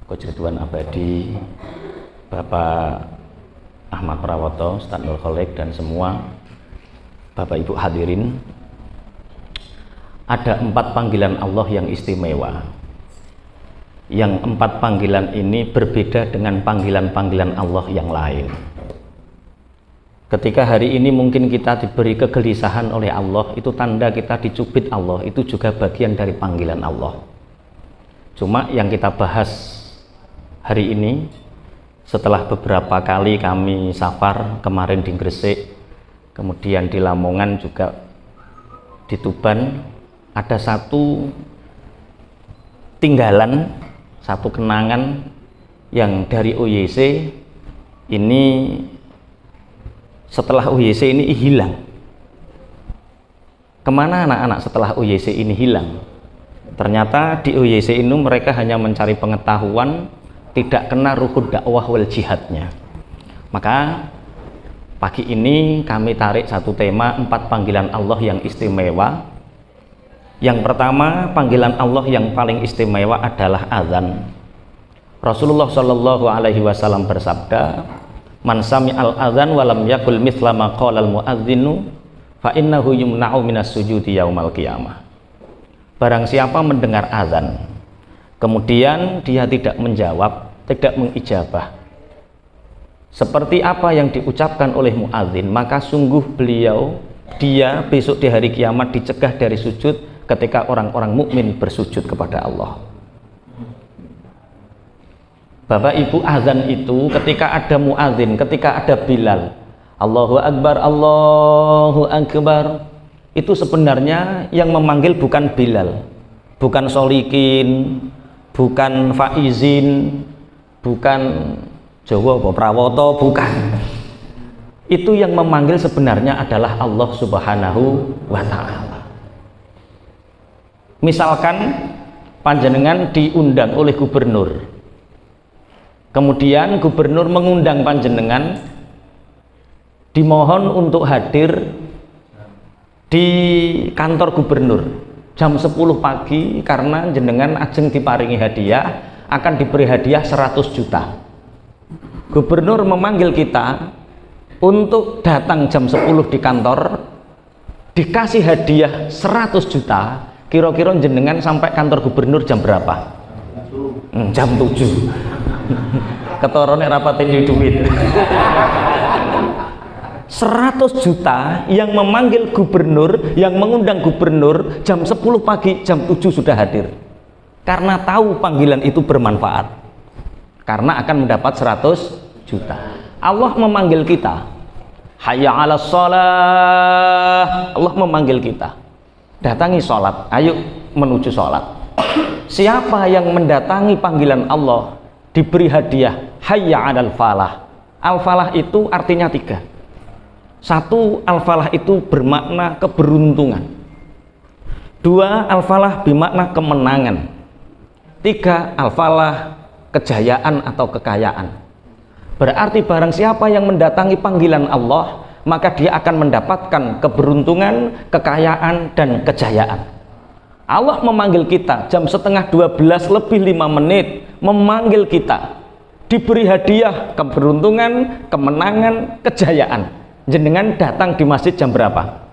Coach Ridwan Abadi, Bapak Ahmad Prawoto, Ustadz Nur Khalid, dan semua Bapak Ibu hadirin. Ada 4 panggilan Allah yang istimewa. Yang 4 panggilan ini berbeda dengan panggilan-panggilan Allah yang lain. Ketika hari ini mungkin kita diberi kegelisahan oleh Allah, itu tanda kita dicubit Allah, itu juga bagian dari panggilan Allah. Cuma yang kita bahas hari ini, setelah beberapa kali kami safar, kemarin di Gresik, kemudian di Lamongan, juga di Tuban, ada satu tinggalan, satu kenangan yang dari OYC ini, setelah OYC ini hilang. Kemana anak-anak setelah OYC ini hilang? Ternyata di OYC ini mereka hanya mencari pengetahuan, tidak kena ruhud dakwah wal jihadnya. Maka pagi ini kami tarik satu tema 4 panggilan Allah yang istimewa. Yang pertama, panggilan Allah yang paling istimewa adalah azan. Rasulullah Shallallahu Alaihi Wasallam bersabda, "Man sami'al azan walam yakul mithla ma qala al muadzinu, fa innahu yumna'u minas sujudi yaumal qiyamah." Barang siapa mendengar azan, kemudian dia tidak menjawab, tidak mengijabah seperti apa yang diucapkan oleh muadzin, maka sungguh dia besok di hari kiamat dicegah dari sujud ketika orang-orang mukmin bersujud kepada Allah. Bapak Ibu, azan itu ketika ada muadzin, ketika ada Bilal, Allahu Akbar, Allahu Akbar, itu sebenarnya yang memanggil bukan Bilal, bukan Solikin, bukan Faizin, bukan Jawa Prawoto, bukan. Itu yang memanggil sebenarnya adalah Allah Subhanahu wa Ta'ala. Misalkan panjenengan diundang oleh gubernur, kemudian gubernur mengundang panjenengan, dimohon untuk hadir di kantor gubernur jam 10 pagi karena jenengan ajeng diparingi hadiah, akan diberi hadiah 100 juta. Gubernur memanggil kita untuk datang jam 10 di kantor, dikasih hadiah 100 juta. Kira-kira jenengan sampai kantor gubernur jam berapa? Jam 7. Ketorone rapatin duit. 100 juta yang memanggil gubernur, yang mengundang gubernur jam 10 pagi, jam 7 sudah hadir. Karena tahu panggilan itu bermanfaat. Karena akan mendapat 100 juta. Allah memanggil kita. Hayya 'alas shalah. Allah memanggil kita. Datangi sholat, ayo menuju sholat. Siapa yang mendatangi panggilan Allah diberi hadiah hayya 'alal falah. Al-falah itu artinya 3. 1, al-falah itu bermakna keberuntungan. 2, al-falah bermakna kemenangan. 3, al-falah kejayaan atau kekayaan. Berarti barang siapa yang mendatangi panggilan Allah, maka dia akan mendapatkan keberuntungan, kekayaan, dan kejayaan. Allah memanggil kita jam 11:30 lebih 5 menit, memanggil kita, diberi hadiah keberuntungan, kemenangan, kejayaan. Jenengan datang di masjid jam berapa?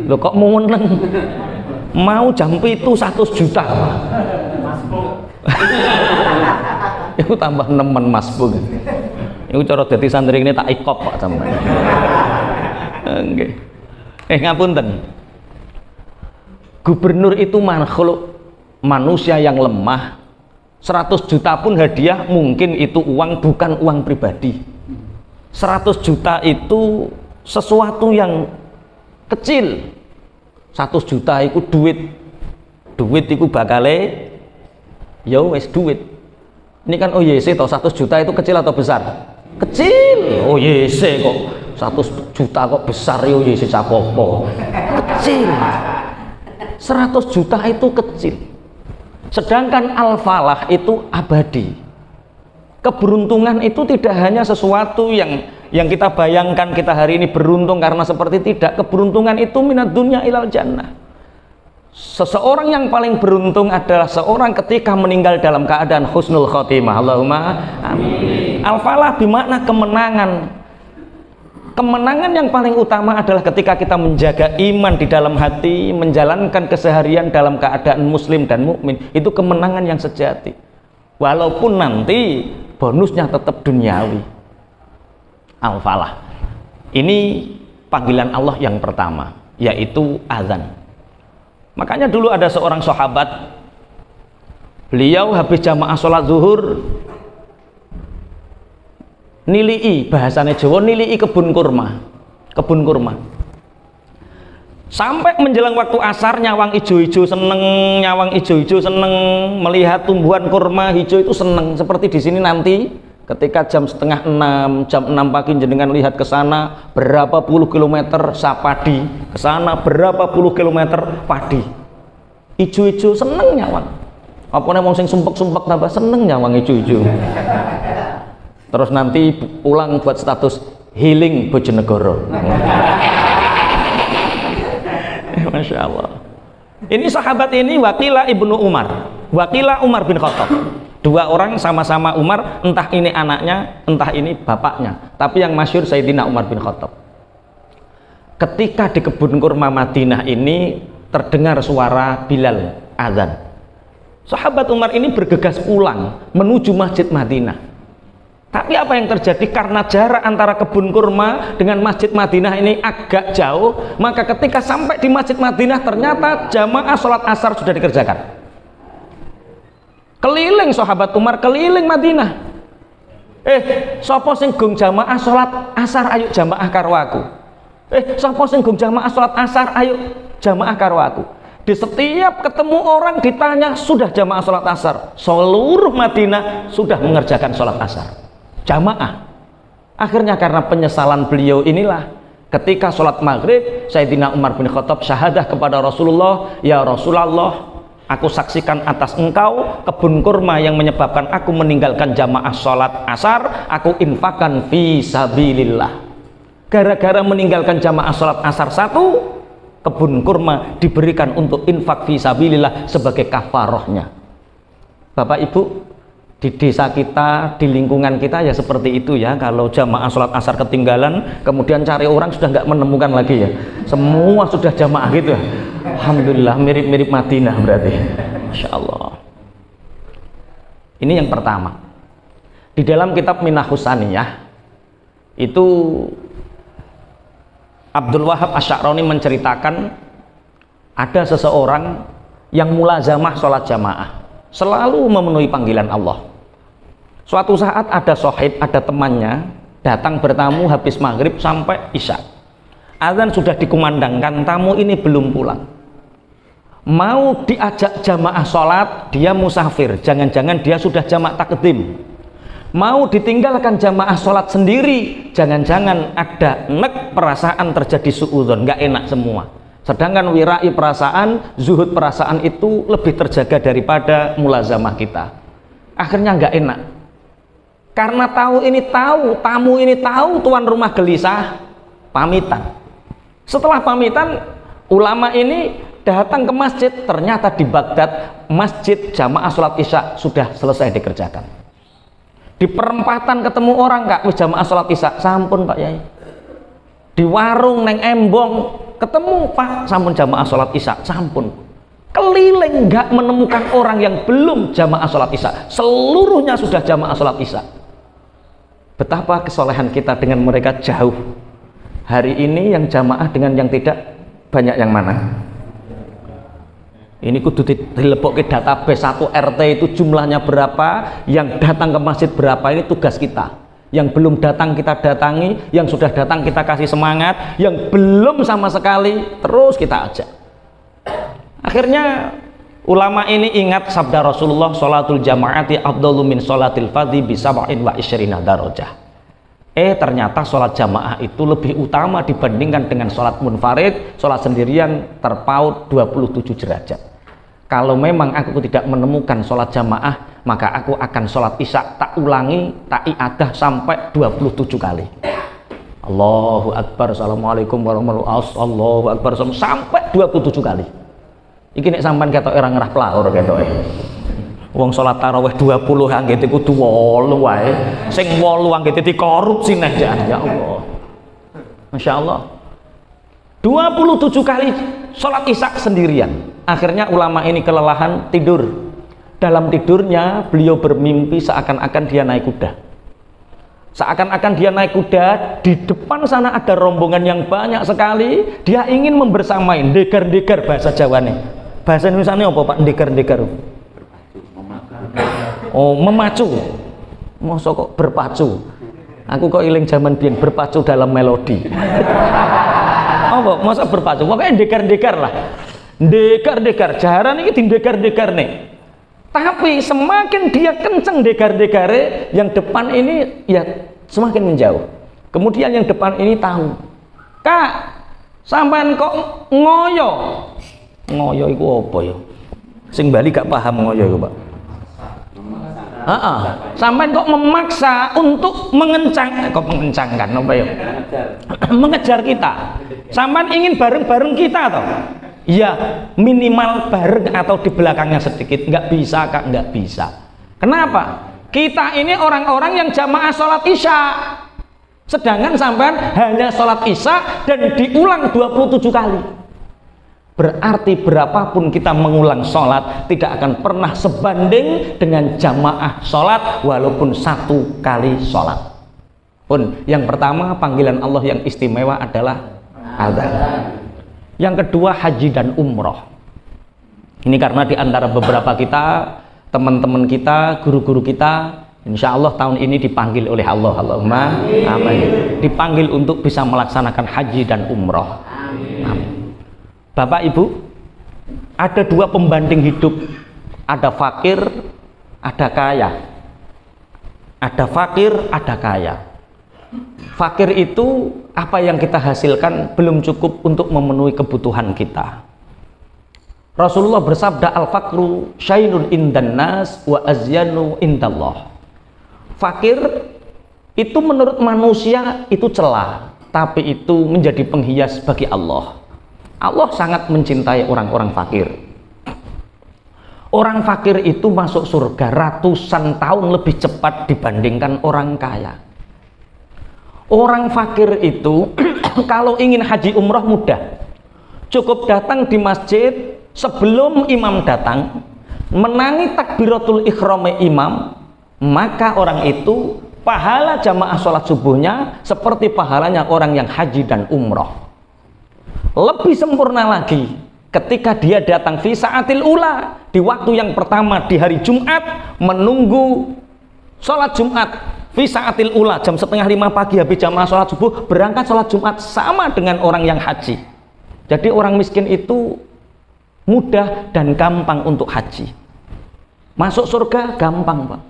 Loh kok meneng? Mau jam itu 100 juta. Itu tambah nemen Mas Bu. Itu cara dadi santri ini tak ikop Pak sampean. Nggih. Ngapunten. Gubernur itu makhluk manusia yang lemah. 100 juta pun hadiah, mungkin itu uang, bukan uang pribadi. 100 juta itu sesuatu yang kecil. 100 juta itu duit itu bakale ya wis duit. Ini kan OYC toh, 100 juta itu kecil atau besar? Kecil. OYC kok 100 juta kok besar, ya OYC capopo. Kecil. 100 juta itu kecil. Sedangkan al-falah itu abadi. Keberuntungan itu tidak hanya sesuatu yang kita bayangkan kita hari ini beruntung karena seperti tidak. Keberuntungan itu minad dunya ilal jannah. Seseorang yang paling beruntung adalah seorang ketika meninggal dalam keadaan husnul khotimah. Allahumma amin. Al-falah bermakna kemenangan. Kemenangan yang paling utama adalah ketika kita menjaga iman di dalam hati, menjalankan keseharian dalam keadaan muslim dan mukmin. Itu kemenangan yang sejati. Walaupun nanti bonusnya tetap duniawi. Al-falah. Ini panggilan Allah yang pertama, yaitu azan. Makanya dulu ada seorang sahabat, beliau habis jamaah sholat zuhur nilii, bahasanya Jawa, nilii kebun kurma, sampai menjelang waktu asar nyawang ijo-ijo seneng, melihat tumbuhan kurma hijau itu seneng. Seperti di sini nanti ketika jam 5:30, jam 6 pagi jenengan lihat ke sana berapa puluh kilometer sapadi, ke sana berapa puluh kilometer padi, ijo-ijo seneng nyawang. Apa nih wong sing sumpek-sumpek tambah seneng nyawang ijo-ijo. Terus nanti pulang buat status healing Bojonegoro. Masya Allah. Ini sahabat ini Waqilah ibnu Umar, Waqilah Umar bin Khattab. Dua orang sama-sama Umar, entah ini anaknya, entah ini bapaknya. Tapi yang masyhur Sayyidina Umar bin Khattab. Ketika di kebun kurma Madinah ini terdengar suara Bilal azan. Sahabat Umar ini bergegas pulang menuju Masjid Madinah. Tapi apa yang terjadi? Karena jarak antara kebun kurma dengan Masjid Madinah ini agak jauh, maka ketika sampai di Masjid Madinah ternyata jamaah sholat asar sudah dikerjakan. Keliling sahabat Umar, keliling Madinah. Sapa sing gong jamaah sholat asar, ayo jamaah karo aku. Sapa sing gong jamaah sholat asar, ayo jamaah karo aku. Di setiap ketemu orang ditanya, sudah jamaah sholat asar. Seluruh Madinah sudah mengerjakan sholat asar, jamaah. Akhirnya karena penyesalan beliau inilah, ketika sholat maghrib Sayyidina Umar bin Khattab syahadah kepada Rasulullah, ya Rasulullah, aku saksikan atas engkau kebun kurma yang menyebabkan aku meninggalkan jamaah sholat asar, aku infakkan fi sabilillah. Gara-gara meninggalkan jamaah sholat asar satu, kebun kurma diberikan untuk infak fi sabilillah sebagai kafarohnya. Bapak Ibu, di desa kita, di lingkungan kita ya seperti itu ya. Kalau jamaah sholat asar ketinggalan, kemudian cari orang sudah nggak menemukan lagi ya, semua sudah jamaah gitu. Alhamdulillah, mirip-mirip Madinah berarti. Masya Allah. Ini yang pertama. Di dalam kitab Minah Husaniyah itu Abdul Wahab Asy-Sya'rani menceritakan ada seseorang yang mulazamah sholat jamaah, selalu memenuhi panggilan Allah. Suatu saat ada sohib, ada temannya datang bertamu habis maghrib sampai isya. Azan sudah dikumandangkan, tamu ini belum pulang. Mau diajak jamaah sholat, dia musafir, jangan-jangan dia sudah jamak takdim. Mau ditinggalkan jamaah sholat sendiri, jangan-jangan ada nek perasaan terjadi suudzon, nggak enak semua. Sedangkan wirai perasaan, zuhud perasaan itu lebih terjaga daripada mulazamah kita. Akhirnya nggak enak. Karena tamu ini tahu tuan rumah gelisah, pamitan. Setelah pamitan, ulama ini datang ke masjid, ternyata di Baghdad masjid jamaah sholat isya sudah selesai dikerjakan. Di perempatan ketemu orang, Kak, wis jamaah sholat isya, sampun Pak Yai. Di warung neng Embong ketemu, Pak, sampun jamaah sholat isya, sampun. Keliling nggak menemukan orang yang belum jamaah sholat isya, seluruhnya sudah jamaah sholat isya. Betapa kesolehan kita dengan mereka jauh. Hari ini yang jamaah dengan yang tidak banyak yang mana? Ini kudu dilebok ke database, satu RT itu jumlahnya berapa, yang datang ke masjid berapa, ini tugas kita. Yang belum datang kita datangi, yang sudah datang kita kasih semangat, yang belum sama sekali terus kita ajak. Akhirnya ulama ini ingat sabda Rasulullah, sholatul jamaati afdalu min sholatil fadhi bi sab'in wa isyrina darajah. Ternyata sholat jamaah itu lebih utama dibandingkan dengan sholat munfarid, sholat sendirian terpaut 27 derajat. Kalau memang aku tidak menemukan sholat jamaah, maka aku akan sholat isya tak ulangi, tak iadah sampai 27 kali. Allahu Akbar, Assalamualaikum warahmatullahi wabarakatuh, Allahu Akbar, sampai 27 kali. Iki nek sampean ketok ora ngerah plaur ketoke. Wong salat tarawih 20 anggete kudu 8 wae. Sing 8 anggete dikorupsi neh ya Allah. Masya Allah. 27 kali sholat isya sendirian. Akhirnya ulama ini kelelahan tidur. Dalam tidurnya beliau bermimpi seakan-akan dia naik kuda. Seakan-akan dia naik kuda, di depan sana ada rombongan yang banyak sekali. Dia ingin membersamai, degar-degar bahasa Jawa nih. Bahasa Indonesia ini apa Pak? Degar-degar. Oh, memacu. Masa kok berpacu? Aku kok iling zaman biyen berpacu dalam melodi. Apa? Masa berpacu? Pokoknya degar-degar lah. Degar-degar. Jaran ini degar-degar nih. Tapi semakin dia kenceng degar-degare, yang depan ini ya semakin menjauh. Kemudian yang depan ini tahu, Kak, sampean kok ngoyo? Ngoyo itu apa ya? Sing Bali gak paham ngoyo itu Pak. Sampean kok memaksa untuk mengencangkan apa ya? Mengejar kita. Sampean ingin bareng-bareng kita toh? Ya minimal bareng atau di belakangnya sedikit. Nggak bisa Kak, nggak bisa. Kenapa? Kita ini orang-orang yang jamaah sholat isya, sedangkan sampean hanya sholat isya dan diulang 27 kali. Berarti berapapun kita mengulang sholat tidak akan pernah sebanding dengan jamaah sholat walaupun 1 kali sholat pun. Yang pertama, panggilan Allah yang istimewa adalah adzan. Yang kedua, haji dan umroh. Ini karena di antara beberapa kita, teman-teman kita, guru-guru kita, insya Allah tahun ini dipanggil oleh Allah. Allahumma amin. Dipanggil untuk bisa melaksanakan haji dan umroh. Amin. Bapak Ibu, ada 2 pembanding hidup. Ada fakir, ada kaya. Ada fakir, ada kaya. Fakir itu apa yang kita hasilkan belum cukup untuk memenuhi kebutuhan kita. Rasulullah bersabda, al-fakru syainun indan nas wa azyanu indallah. Fakir itu menurut manusia itu celah, tapi itu menjadi penghias bagi Allah. Allah sangat mencintai orang-orang fakir. Orang fakir itu masuk surga ratusan tahun lebih cepat dibandingkan orang kaya. Orang fakir itu kalau ingin haji umroh mudah, cukup datang di masjid sebelum imam datang, menangi takbiratul ihram imam, maka orang itu pahala jamaah sholat subuhnya seperti pahalanya orang yang haji dan umroh. Lebih sempurna lagi ketika dia datang fi saatil ula, di waktu yang pertama di hari Jumat, menunggu sholat Jumat fi saatil ula, jam 4:30 pagi habis jamaah sholat subuh, berangkat sholat Jumat, sama dengan orang yang haji. Jadi orang miskin itu mudah dan gampang untuk haji. Masuk surga gampang Pak.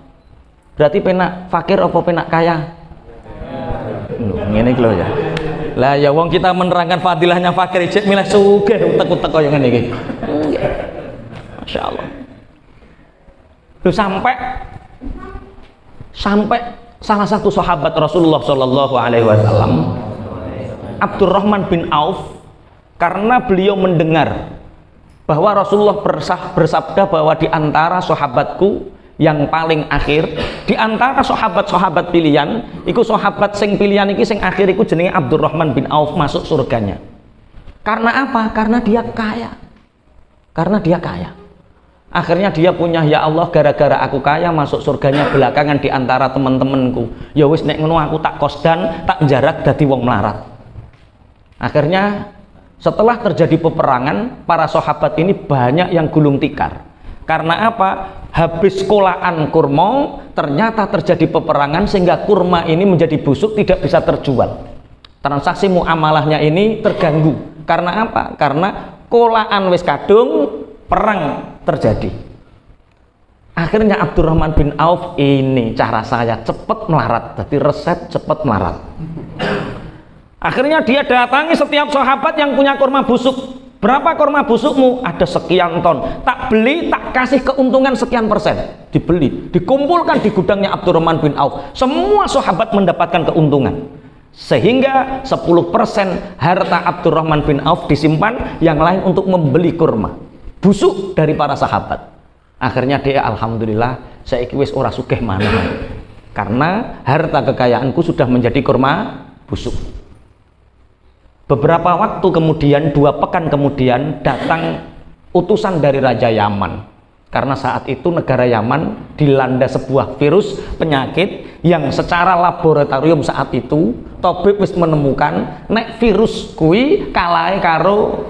Berarti penak fakir apa penak kaya? Ngene iki lho ya. Lah ya wong kita menerangkan fadilahnya fakir ijek milih sugih utek-utek kaya ngene iki. Masyaallah. Lu sampai salah satu sahabat Rasulullah Shallallahu Alaihi Wasallam, Abdurrahman bin Auf, karena beliau mendengar bahwa Rasulullah bersabda bahwa di antara sahabatku yang paling akhir, di antara sahabat-sahabat pilihan, iku sahabat sing pilihan iki sing akhir iku jenenge Abdurrahman bin Auf masuk surganya. Karena apa? Karena dia kaya. Karena dia kaya. Akhirnya dia punya, ya Allah, gara-gara aku kaya masuk surganya belakangan di antara teman-temanku. Ya wis nek ngono aku tak kosdan, tak jarak dadi wong melarat. Akhirnya setelah terjadi peperangan, para sahabat ini banyak yang gulung tikar. Karena apa? Habis kolaan kurma, ternyata terjadi peperangan sehingga kurma ini menjadi busuk, tidak bisa terjual. Transaksi muamalahnya ini terganggu. Karena apa? Karena kolaan wis kadung, perang terjadi. Akhirnya Abdurrahman bin Auf, ini cara saya cepat melarat, jadi resep cepat melarat. Akhirnya dia datangi setiap sahabat yang punya kurma busuk. Berapa kurma busukmu? Ada sekian ton. Tak beli, tak kasih keuntungan sekian persen. Dibeli, dikumpulkan di gudangnya Abdurrahman bin Auf. Semua sahabat mendapatkan keuntungan. Sehingga 10% harta Abdurrahman bin Auf disimpan, yang lain untuk membeli kurma. busuk dari para sahabat. Akhirnya dia alhamdulillah saiki wis ora sugih maneh. Karena harta kekayaanku sudah menjadi kurma busuk. Beberapa waktu kemudian, 2 pekan kemudian, datang utusan dari Raja Yaman. Karena saat itu negara Yaman dilanda sebuah virus penyakit yang secara laboratorium saat itu tabib wis menemukan nek virus kuwi kalahe karo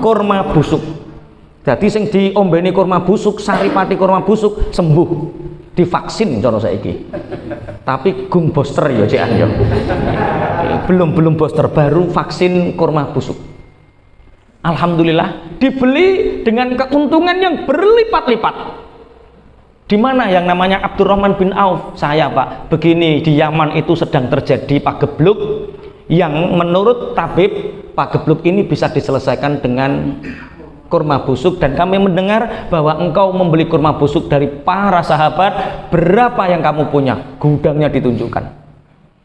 kurma busuk. Jadi sing diombeni kurma busuk, saripati kurma busuk sembuh. Divaksin cara saiki. Tapi gung booster ya cekan ya. Belum booster, baru vaksin kurma busuk. Alhamdulillah dibeli dengan keuntungan yang berlipat-lipat. Di mana yang namanya Abdurrahman bin Auf, saya Pak, begini di Yaman itu sedang terjadi pagebluk yang menurut tabib pagebluk ini bisa diselesaikan dengan kurma busuk, dan kami mendengar bahwa engkau membeli kurma busuk dari para sahabat, berapa yang kamu punya, gudangnya ditunjukkan,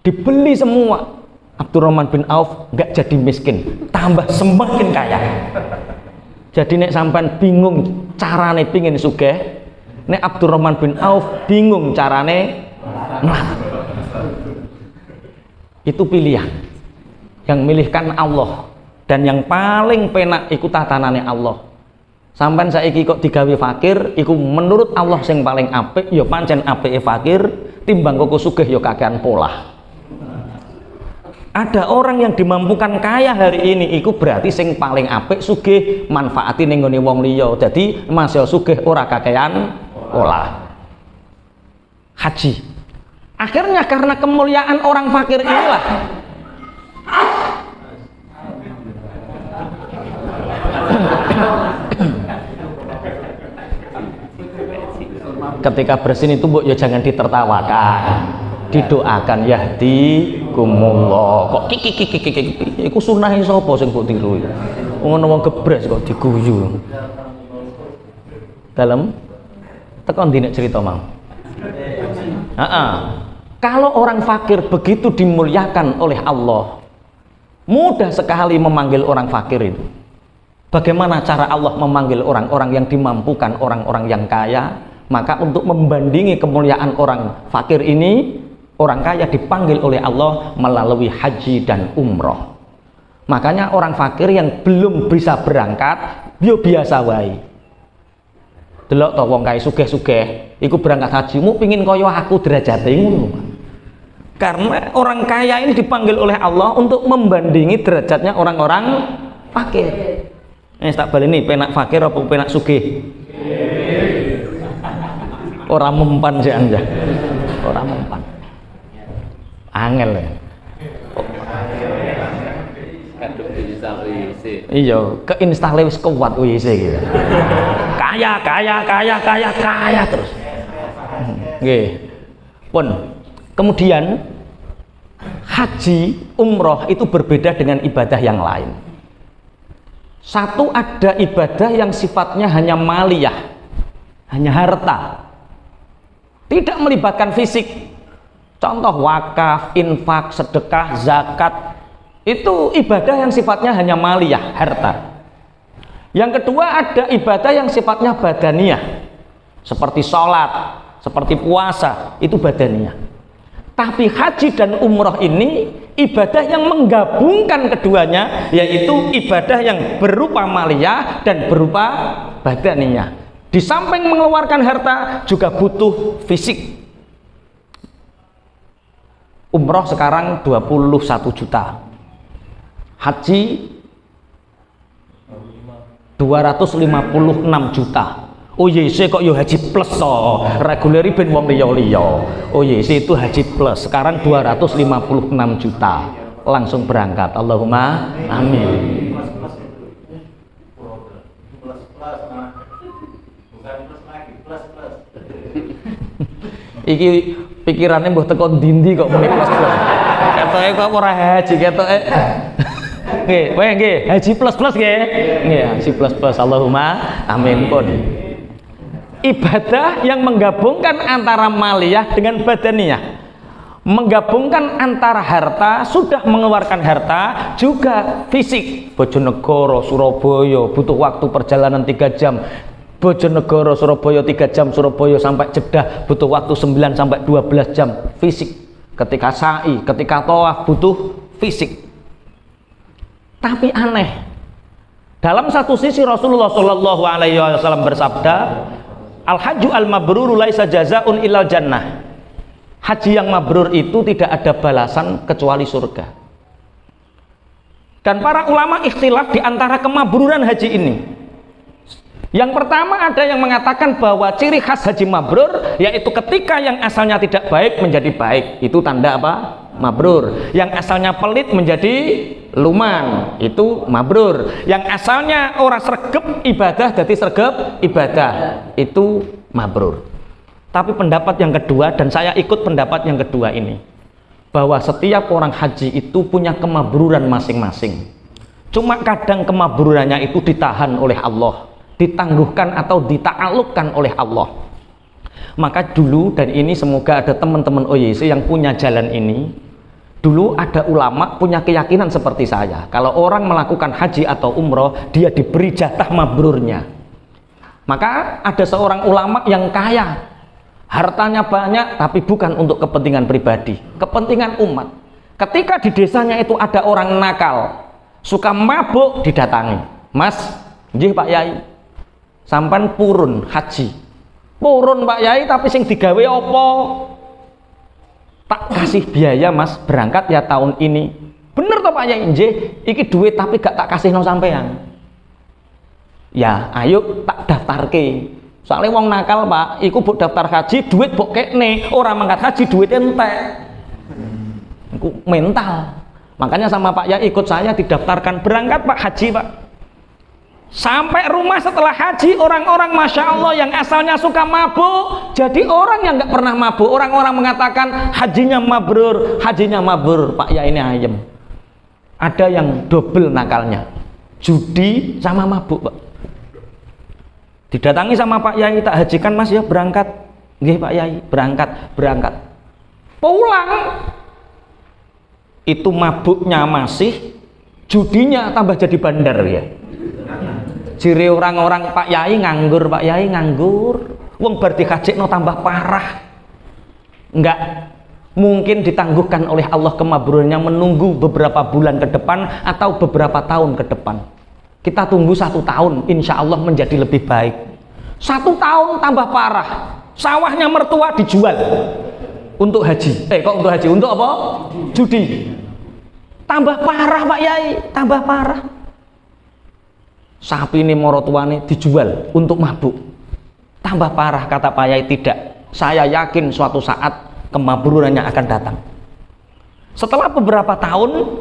dibeli semua. Abdurrahman bin Auf nggak jadi miskin, tambah semakin kaya. Jadi nek sampean bingung carane pingin sugih, nek Abdurrahman bin Auf bingung carane itu pilihan yang milihkan Allah. Dan yang paling penak iku tatanane Allah. Sampeyan saiki kok digawe fakir, iku menurut Allah sing paling apik ya pancen apike fakir timbang kok sugih ya kakean polah. Ada orang yang dimampukan kaya hari ini iku berarti sing paling apik sugih manfaati ning nggone wong liya. Dadi masih sugih ora kakean polah. Haji. Akhirnya karena kemuliaan orang fakir inilah ketika bersin itu ya jangan ditertawakan, didoakan yahdikumullah. Kok kiki iku sunahe sapa sing mbok tiru? Ngono wong gebres kok diguyu. Dalam tekan ndi nek cerita mang. Kalau orang fakir begitu dimuliakan oleh Allah, mudah sekali memanggil orang fakir itu. Bagaimana cara Allah memanggil orang-orang yang dimampukan, orang-orang yang kaya? Maka untuk membandingi kemuliaan orang fakir ini, orang kaya dipanggil oleh Allah melalui haji dan umroh. Makanya orang fakir yang belum bisa berangkat, dia biasa wae. Delok to wong kae sugih-sugih, iku berangkat haji, mu pingin kaya aku derajate ngono. Karena orang kaya ini dipanggil oleh Allah untuk membandingi derajatnya orang-orang fakir. Tak balik nih, penak fakir apa penak sugih? Orang mempan sih anja, orang mempan. Angel ya. Iya, keinstale wis kuat WC gitu. Kaya terus. Nggih. Pun. Kemudian haji, umroh itu berbeda dengan ibadah yang lain. Satu, ada ibadah yang sifatnya hanya maliyah, hanya harta, tidak melibatkan fisik. Contoh wakaf, infak, sedekah, zakat, itu ibadah yang sifatnya hanya maliyah, harta. Yang kedua, ada ibadah yang sifatnya badaniyah, seperti sholat, seperti puasa, itu badaniyah. Tapi haji dan umroh ini ibadah yang menggabungkan keduanya, yaitu ibadah yang berupa maliyah dan berupa badaniyah. Di samping mengeluarkan harta juga butuh fisik. Umroh sekarang 21 juta, haji 256 juta. Oh YC kok yo haji plus so, reguler ben wong liya-liya. Oh YC itu haji plus, sekarang 256 juta. Langsung berangkat. Allahumma amin. Iki pikirannya mbah teko ndi kok muni plus plus. Ketoke kok ora haji ketoke. Nggih, wae nggih, haji plus plus nggih. Nggih, haji plus plus. Allahumma amin pun. Ibadah yang menggabungkan antara maliyah dengan badaniyah. menggabungkan antara harta, sudah mengeluarkan harta, juga fisik. Bojonegoro, Surabaya butuh waktu perjalanan 3 jam. Bojonegoro, Surabaya 3 jam, Surabaya sampai Jeddah butuh waktu 9 sampai 12 jam fisik. Ketika sa'i, ketika tawaf butuh fisik. Tapi aneh, dalam satu sisi Rasulullah Shallallahu Alaihi Wasallam bersabda, al-hajju al-mabrur laisa jazaun illal jannah. Haji yang mabrur itu tidak ada balasan kecuali surga. Dan para ulama ikhtilaf di antara kemabruran haji ini. Yang pertama ada yang mengatakan bahwa ciri khas haji mabrur yaitu ketika yang asalnya tidak baik menjadi baik. Itu tanda apa? Mabrur. Yang asalnya pelit menjadi luman. Itu mabrur. Yang asalnya orang sregep ibadah jadi sregep ibadah. Itu mabrur. Tapi pendapat yang kedua, dan saya ikut pendapat yang kedua ini, bahwa setiap orang haji itu punya kemabruran masing-masing. Cuma kadang kemabrurannya itu ditahan oleh Allah, ditangguhkan atau dita'alluqkan oleh Allah. Maka dulu, dan ini semoga ada teman-teman OYC yang punya jalan ini, dulu ada ulama punya keyakinan seperti saya, kalau orang melakukan haji atau umroh, dia diberi jatah mabrurnya. Maka ada seorang ulama yang kaya, hartanya banyak, tapi bukan untuk kepentingan pribadi, kepentingan umat. Ketika di desanya itu ada orang nakal, suka mabuk, didatangi. Mas, nggih Pak Yai, sampan purun haji. Purun Pak Yai, tapi sing digawe apa? Tak kasih biaya Mas, berangkat ya tahun ini. Bener toh Pak Yai? Nggih, iki duit tapi gak tak kasih no sampean. Ya, ayo tak daftarke. Soalnya wong nakal Pak, iku buk daftar haji, duit buk kekne, orang mangkat haji duit entek. Iku mental. Makanya sama Pak ya ikut saya didaftarkan berangkat Pak haji Pak. Sampai rumah setelah haji, orang-orang Masya Allah yang asalnya suka mabuk jadi orang yang nggak pernah mabuk. Orang-orang mengatakan hajinya mabrur, hajinya mabrur. Pak ya ini ayem. Ada yang double nakalnya, judi sama mabuk Pak. Didatangi sama Pak Yai, tak hajikan Mas ya, berangkat. Nggih Pak Yai, berangkat. Pulang itu mabuknya masih, judinya tambah jadi bandar ya. Ciri orang-orang Pak Yai nganggur, Pak Yai nganggur. Wong bar dikajekno tambah parah. Enggak mungkin ditangguhkan oleh Allah kemabrurannya menunggu beberapa bulan ke depan atau beberapa tahun ke depan. Kita tunggu 1 tahun, insya Allah menjadi lebih baik. 1 tahun tambah parah, sawahnya mertua dijual untuk haji. Kok untuk haji? Untuk apa? Judi. Tambah parah Pak Yai, tambah parah. Sapi ini morotuane dijual untuk mabuk. Tambah parah, kata Pak Yai. Tidak, saya yakin suatu saat kemabrurannya akan datang. Setelah beberapa tahun,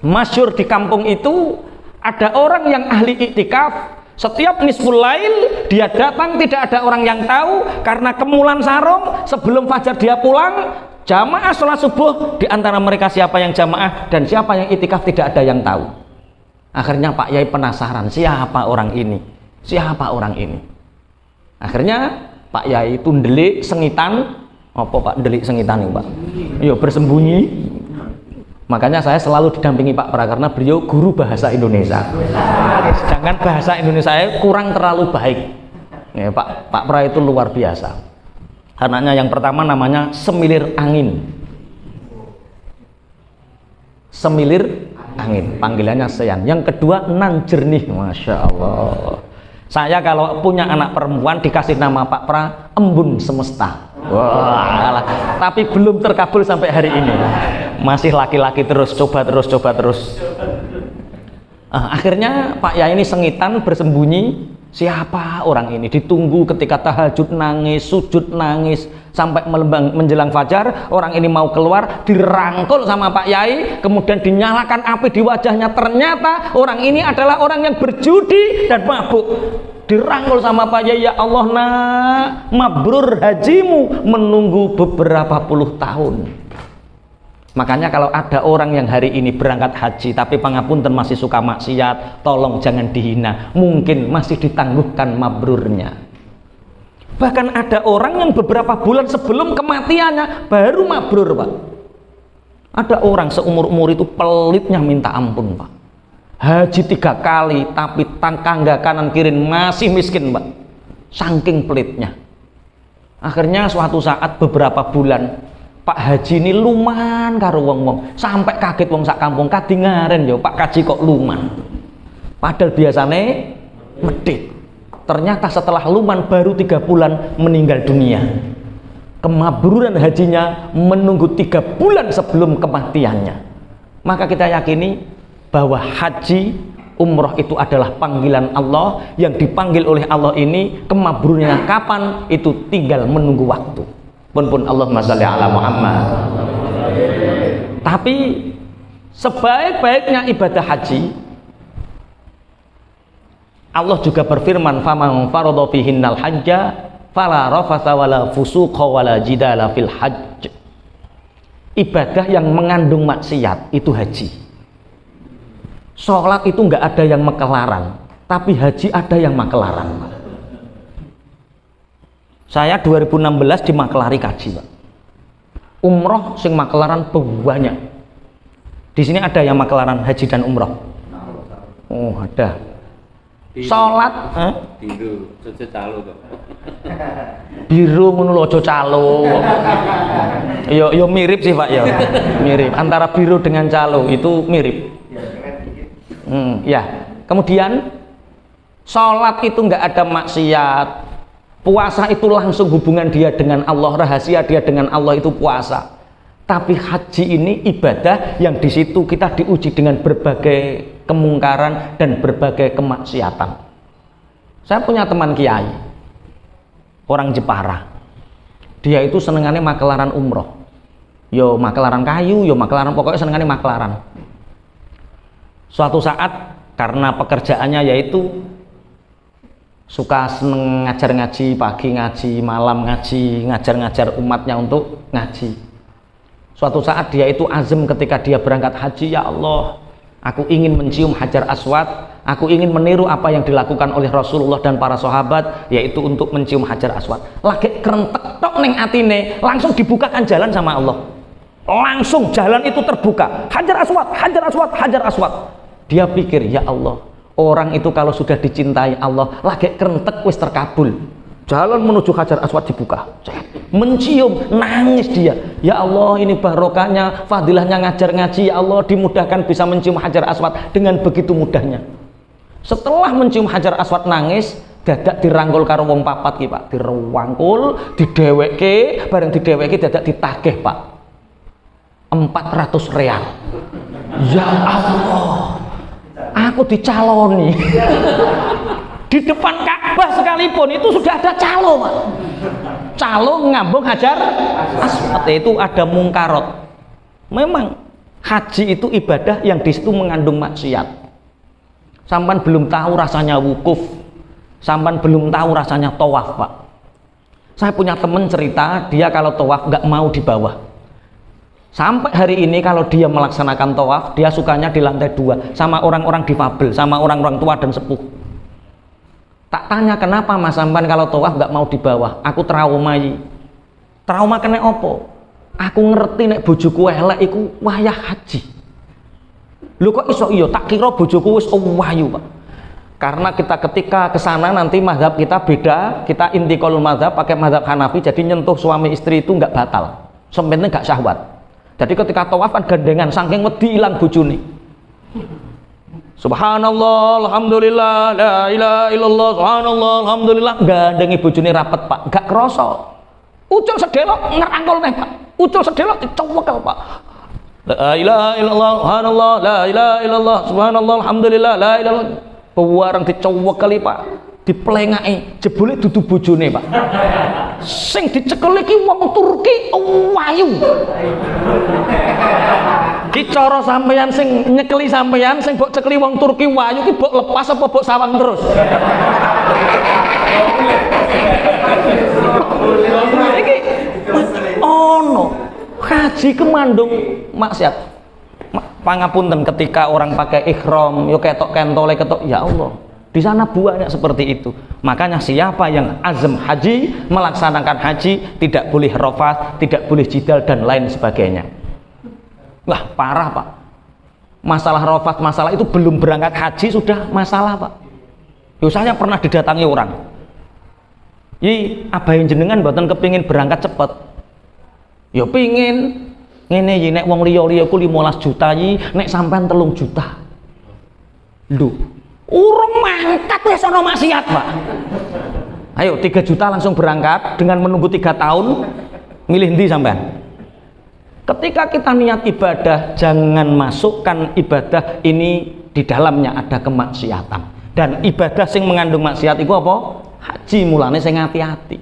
masyhur di kampung itu ada orang yang ahli iktikaf. Setiap nisful lail dia datang, tidak ada orang yang tahu, karena kemulan sarung sebelum fajar dia pulang. Jamaah sholat subuh, di antara mereka siapa yang jamaah dan siapa yang iktikaf tidak ada yang tahu. Akhirnya Pak Yai penasaran, siapa orang ini, siapa orang ini. Akhirnya Pak Yai itu ndelik sengitan. Apa Pak ndelik sengitan ini Pak? Yo bersembunyi. Makanya saya selalu didampingi Pak Pra karena beliau guru bahasa Indonesia. Sedangkan bahasa Indonesia saya kurang terlalu baik. Ya, Pak Pra itu luar biasa. Anaknya yang pertama namanya Semilir Angin. Semilir Angin, panggilannya Seyan. Yang kedua Nan Jernih, Masya Allah. Saya kalau punya anak perempuan dikasih nama Pak Pra Embun Semesta. Wah, tapi belum terkabul sampai hari ini. Masih laki-laki terus, coba terus. Akhirnya Pak Yai ini sengitan bersembunyi. Siapa orang ini? Ditunggu ketika tahajud nangis, sujud nangis, sampai menjelang fajar. Orang ini mau keluar, dirangkul sama Pak Yai, kemudian dinyalakan api di wajahnya. Ternyata orang ini adalah orang yang berjudi dan mabuk. Dirangkul sama Pak Yai, ya Allah nak, mabrur hajimu, menunggu beberapa puluh tahun. Makanya kalau ada orang yang hari ini berangkat haji tapi pangapunten masih suka maksiat, tolong jangan dihina, mungkin masih ditangguhkan mabrurnya. Bahkan ada orang yang beberapa bulan sebelum kematiannya baru mabrur Pak. Ada orang seumur-umur itu pelitnya minta ampun, Pak. Haji 3 kali, tapi tangga kanan kiri masih miskin, Pak. Saking pelitnya. Akhirnya suatu saat beberapa bulan, Pak Haji ini luman karo wong-wong, sampai kaget wong sak kampung, kadingaren yo Pak Haji kok luman. Padahal biasanya medit. Ternyata setelah luman baru 3 bulan meninggal dunia. Kemabruran hajinya menunggu 3 bulan sebelum kematiannya. Maka kita yakini bahwa haji umroh itu adalah panggilan Allah. Yang dipanggil oleh Allah ini kemabrurannya kapan itu tinggal menunggu waktu. Pun Allahumma sholli ala Muhammad. Tapi sebaik-baiknya ibadah haji, Allah juga berfirman, faman faradha fihinnal hajja fala rafatha wala fusuqa wala jidala fil hajj. Ibadah yang mengandung maksiat itu haji. Sholat itu nggak ada yang makelaran, tapi haji ada yang makelaran. Saya 2016 di Makelari kaji, Pak. Umroh sing makelaran banyak. Di sini ada yang makelaran haji dan umroh. Oh, ada. Sholat biru ojo calo kok. Biru ngono lho, ojo calo. Yo mirip sih, Pak, ya. Mirip antara biru dengan calo itu mirip. Ya. Kemudian sholat itu nggak ada maksiat. Puasa itu langsung hubungan dia dengan Allah, rahasia dia dengan Allah itu puasa. Tapi haji ini ibadah yang di situ kita diuji dengan berbagai kemungkaran dan berbagai kemaksiatan. Saya punya teman kiai, orang Jepara. Dia itu senengannya makelaran umroh. Yo makelaran kayu, yo makelaran, pokoknya senengannya makelaran. Suatu saat karena pekerjaannya yaitu suka seneng ngajar ngaji, pagi ngaji, malam ngaji, ngajar-ngajar umatnya untuk ngaji. Suatu saat dia itu azam ketika dia berangkat haji, ya Allah, aku ingin mencium Hajar Aswad, aku ingin meniru apa yang dilakukan oleh Rasulullah dan para sahabat, yaitu untuk mencium Hajar Aswad. Lagi kerentek tok neng atine, langsung dibukakan jalan sama Allah. Langsung jalan itu terbuka. Hajar Aswad, Hajar Aswad, Hajar Aswad. Dia pikir, ya Allah, orang itu kalau sudah dicintai Allah, lagi kerentek wis terkabul. Jalan menuju Hajar Aswad dibuka, mencium, nangis dia. Ya Allah, ini barokahnya, fadilahnya ngajar ngaji. Ya Allah, dimudahkan bisa mencium Hajar Aswad dengan begitu mudahnya. Setelah mencium Hajar Aswad nangis, dadak dirangkul karo wong papat ki, Pak. Dirangkul, dideweke, bareng dideweke dadak ditagih, Pak. 400 real. Ya Allah, aku dicaloni. Di depan Ka'bah sekalipun itu sudah ada calo, Pak. Calo ngambung Hajar Aswad, itu ada mungkarot. Memang haji itu ibadah yang di situ mengandung maksiat. Sampan belum tahu rasanya wukuf, sampan belum tahu rasanya tawaf, Pak. Saya punya temen cerita, dia kalau tawaf nggak mau di bawah. Sampai hari ini kalau dia melaksanakan tawaf, dia sukanya di lantai 2 sama orang-orang difabel, sama orang-orang tua dan sepuh. Tak tanya kenapa Mas Sampan kalau tawaf nggak mau di bawah. Aku traumai. Trauma kena opo? Aku ngerti nek bojoku elek iku wayah haji. Lho kok iso iya? Tak kira bojoku wis wahyu, Pak. Karena kita ketika kesana nanti mazhab kita beda. Kita intiqalul mazhab pakai mazhab Hanafi. Jadi nyentuh suami istri itu nggak batal. Sebenarnya nggak syahwat. Jadi ketika tawaf kan gandengan saking wedi ilang bojone. Subhanallah, alhamdulillah, la ilaha illallah, subhanallah, alhamdulillah. Gandengi bojone rapet, Pak. Gak kroso. Ucul sedelok ngerangkul neh, Pak. Ucul sedelok dicewekel, Pak. La ilaha illallah, subhanallah, la ilaha illallah, subhanallah, alhamdulillah, la ilaha. Pewarang dicewekeli, Pak. Diplengake, jebule dudu bojone, Pak. Sing dicekel iki wong Turki wayu. Ki cara sampeyan sing nyekeli sampeyan sing mbok cekeli wong Turki wayu ki mbok lepas apa mbok sawang terus? Iki ono haji kemandung maksiat. Pangapunten ketika orang pakai ihram yo ketok kentole ketok, ya Allah. Di sana banyak seperti itu. Makanya siapa yang azam haji, melaksanakan haji, tidak boleh rafat, tidak boleh jidal dan lain sebagainya. Wah, parah Pak. Masalah rafat, masalah itu belum berangkat haji sudah masalah Pak. Yo saya pernah didatangi orang. Yi, abahin jenengan mboten kepingin berangkat cepet. Yo pingin. Ngene yi nek wong liya-liya ku 15 juta yi, nek sampean 3 juta. Lho, urung mangkat wis ana maksiat, Pak. Ayo 3 juta langsung berangkat dengan menunggu 3 tahun. Milih ndi sampean? Ketika kita niat ibadah, jangan masukkan ibadah ini di dalamnya ada kemaksiatan. Dan ibadah sing mengandung maksiat itu apa? Haji, mulane sing hati-hati.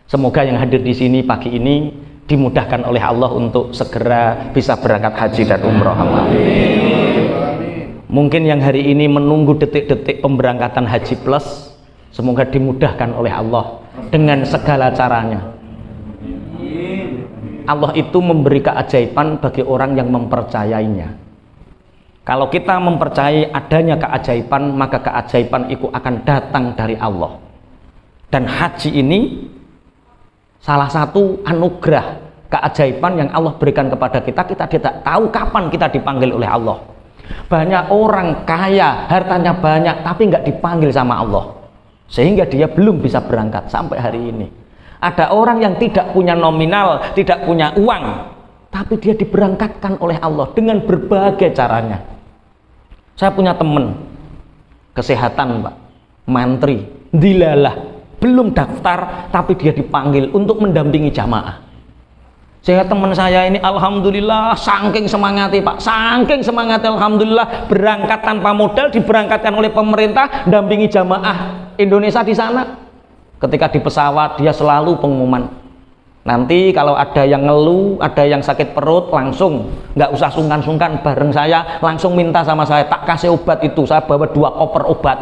Semoga yang hadir di sini pagi ini dimudahkan oleh Allah untuk segera bisa berangkat haji dan umroh. Mungkin yang hari ini menunggu detik-detik pemberangkatan haji plus, semoga dimudahkan oleh Allah dengan segala caranya. Allah itu memberi keajaiban bagi orang yang mempercayainya. Kalau kita mempercayai adanya keajaiban, maka keajaiban itu akan datang dari Allah. Dan haji ini salah satu anugerah keajaiban yang Allah berikan kepada kita. Kita tidak tahu kapan kita dipanggil oleh Allah. Banyak orang kaya, hartanya banyak, tapi nggak dipanggil sama Allah, sehingga dia belum bisa berangkat sampai hari ini. Ada orang yang tidak punya nominal, tidak punya uang, tapi dia diberangkatkan oleh Allah dengan berbagai caranya. Saya punya teman kesehatan Pak, mantri, dilalah, belum daftar, tapi dia dipanggil untuk mendampingi jamaah. Sehingga teman saya ini alhamdulillah saking semangatnya Pak, saking semangatnya alhamdulillah, berangkat tanpa modal, diberangkatkan oleh pemerintah, dampingi jamaah Indonesia di sana. Ketika di pesawat dia selalu pengumuman, nanti kalau ada yang ngeluh, ada yang sakit perut, langsung nggak usah sungkan-sungkan, bareng saya langsung minta sama saya, tak kasih obat itu, saya bawa 2 koper obat.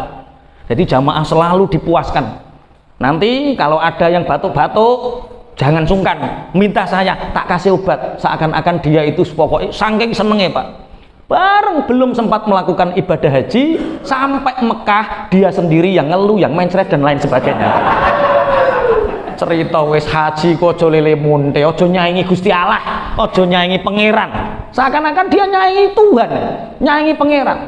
Jadi jamaah selalu dipuaskan. Nanti kalau ada yang batuk-batuk, jangan sungkan, minta saya, tak kasih obat. Seakan-akan dia itu pokoknya saking senengnya Pak. Bareng belum sempat melakukan ibadah haji, sampai Mekah dia sendiri yang ngeluh, yang mencret dan lain sebagainya. Cerita wis haji kok ojo lele munte, ojo nyaingi Gusti Allah, ojo nyaingi pangeran. Seakan-akan dia nyaingi Tuhan, nyaingi pangeran.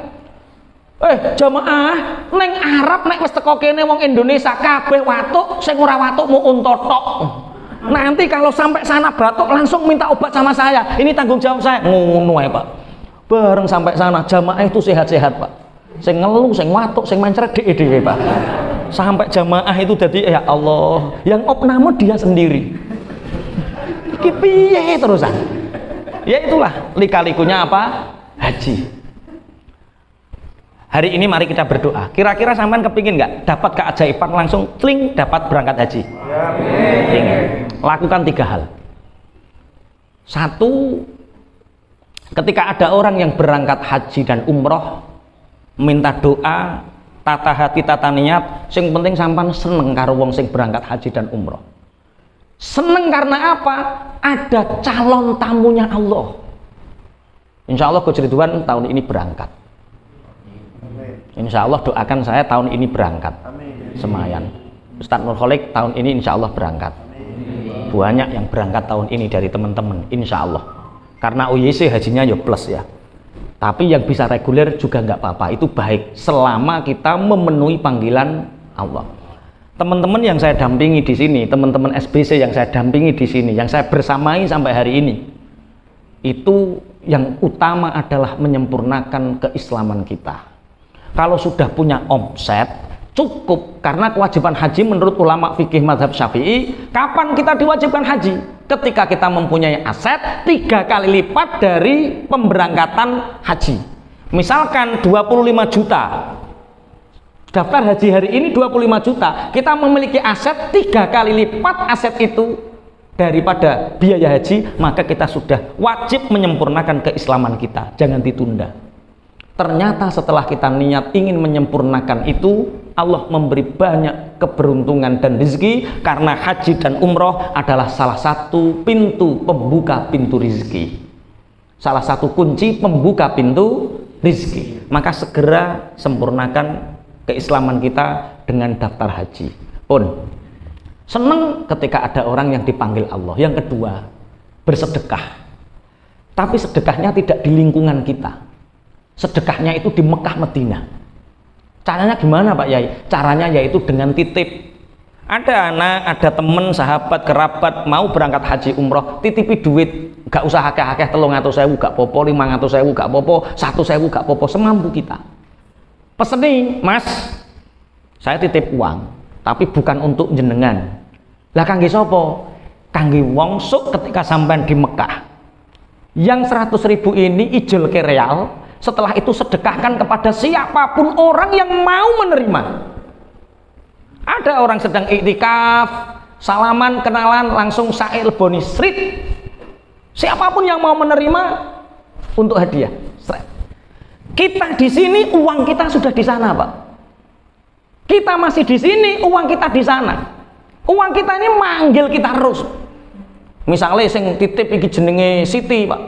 Jamaah neng Arab nek wis teko kene wong Indonesia kabeh watuk, sing ora watuk mau unta tok. Nanti kalau sampai sana batuk langsung minta obat sama saya. Ini tanggung jawab saya. Ngono ae, Pak. Bareng sampai sana jamaah itu sehat-sehat Pak. Sing ngeluh, sing watuk, sing mencret dhewe Pak. Sampai jamaah itu jadi ya Allah, yang opname dia sendiri. Iki piye terusan? Ya itulah lika-likunya apa? Haji. Hari ini mari kita berdoa. Kira-kira sampean kepingin nggak dapat keajaiban langsung cling dapat berangkat haji? Ya. Lakukan 3 hal. 1, ketika ada orang yang berangkat haji dan umroh, minta doa, tata hati, tata niat, sing penting sampean seneng karo wong sing berangkat haji dan umroh. Seneng karena apa? Ada calon tamunya Allah. Insya Allah Coach Ridwan tahun ini berangkat. Insya Allah doakan saya tahun ini berangkat. Semayan. Ustadz Nurholik tahun ini insya Allah berangkat. Banyak yang berangkat tahun ini dari teman-teman, insya Allah. Karena OYC hajinya ya plus ya. Tapi yang bisa reguler juga nggak apa-apa, itu baik selama kita memenuhi panggilan Allah. Teman-teman yang saya dampingi di sini, teman-teman SBC yang saya dampingi di sini, yang saya bersamai sampai hari ini, itu yang utama adalah menyempurnakan keislaman kita. Kalau sudah punya omset cukup, karena kewajiban haji menurut ulama fikih mazhab Syafi'i, kapan kita diwajibkan haji? Ketika kita mempunyai aset 3 kali lipat dari pemberangkatan haji. Misalkan 25 juta, daftar haji hari ini 25 juta, kita memiliki aset 3 kali lipat aset itu daripada biaya haji, maka kita sudah wajib menyempurnakan keislaman kita, jangan ditunda. Ternyata setelah kita niat ingin menyempurnakan itu, Allah memberi banyak keberuntungan dan rezeki, karena haji dan umroh adalah salah satu pintu pembuka pintu rezeki, salah satu kunci pembuka pintu rezeki. Maka segera sempurnakan keislaman kita dengan daftar haji. Senang ketika ada orang yang dipanggil Allah. Yang kedua, bersedekah. Tapi sedekahnya tidak di lingkungan kita. Sedekahnya itu di Mekah Madinah. Caranya gimana Pak Yai? Caranya yaitu dengan titip. Ada anak, ada temen, sahabat, kerabat mau berangkat haji umroh, titipi duit, gak usah akeh-akeh 300.000 gak popo, 500.000 gak popo, 1.000 gak popo, semampu kita. Peseni, Mas, saya titip uang, tapi bukan untuk jenengan. Lah kangge sapa? Kangge wong sok ketika sampean di Mekah. Yang 100.000 ini ijol ke real, setelah itu sedekahkan kepada siapapun orang yang mau menerima. Ada orang sedang iktikaf, salaman, kenalan, langsung Sa'il Boni Street. Siapapun yang mau menerima untuk hadiah. Kita di sini, uang kita sudah di sana, Pak. Kita masih di sini, uang kita di sana. Uang kita ini manggil kita terus. Misalnya sing titip iki jenenge Siti, Pak.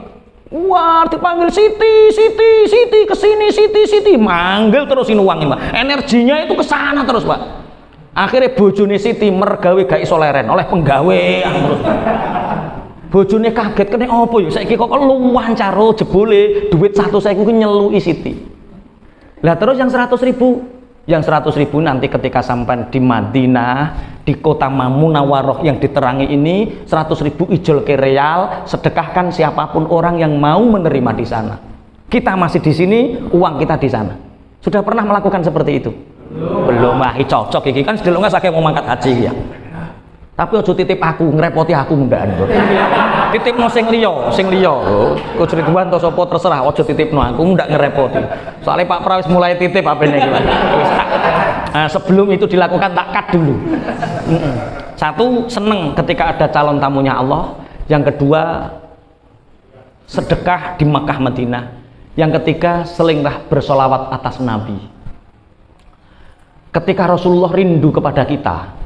Wah, dipanggil Siti, Siti, Siti, kesini Siti, Siti, manggil terusin uangnya, Pak. Energinya itu ke sana terus, Pak. Akhirnya bojone Siti mergawe gak iso leren oleh penggawean terus. Bojone kaget kene apa ya saiki kok luwan caro jebule duit 100.000 ku nyeluki Siti. Lah terus yang 100.000, nanti ketika sampai di Madinah, di kota Munawwaroh yang diterangi ini, 100.000 ijol ke real, sedekahkan siapapun orang yang mau menerima di sana. Kita masih di sini, uang kita di sana. Sudah pernah melakukan seperti itu? Belum. Wah, cocok iki kan sedeloknya saking mau mangkat haji ya. Tapi ojo titip aku, ngerepoti aku ndak nduk. Titipno sing liya, Coach Ridwan to sapa terserah, ojo titipno aku ndak ngerepoti. Soalnya Pak Pra wis mulai titip apene iki. Nah, sebelum itu dilakukan tak cut dulu. Satu, seneng ketika ada calon tamunya Allah. Yang kedua, sedekah di Makkah Madinah. Yang ketiga, selinglah bersolawat atas Nabi. Ketika Rasulullah rindu kepada kita,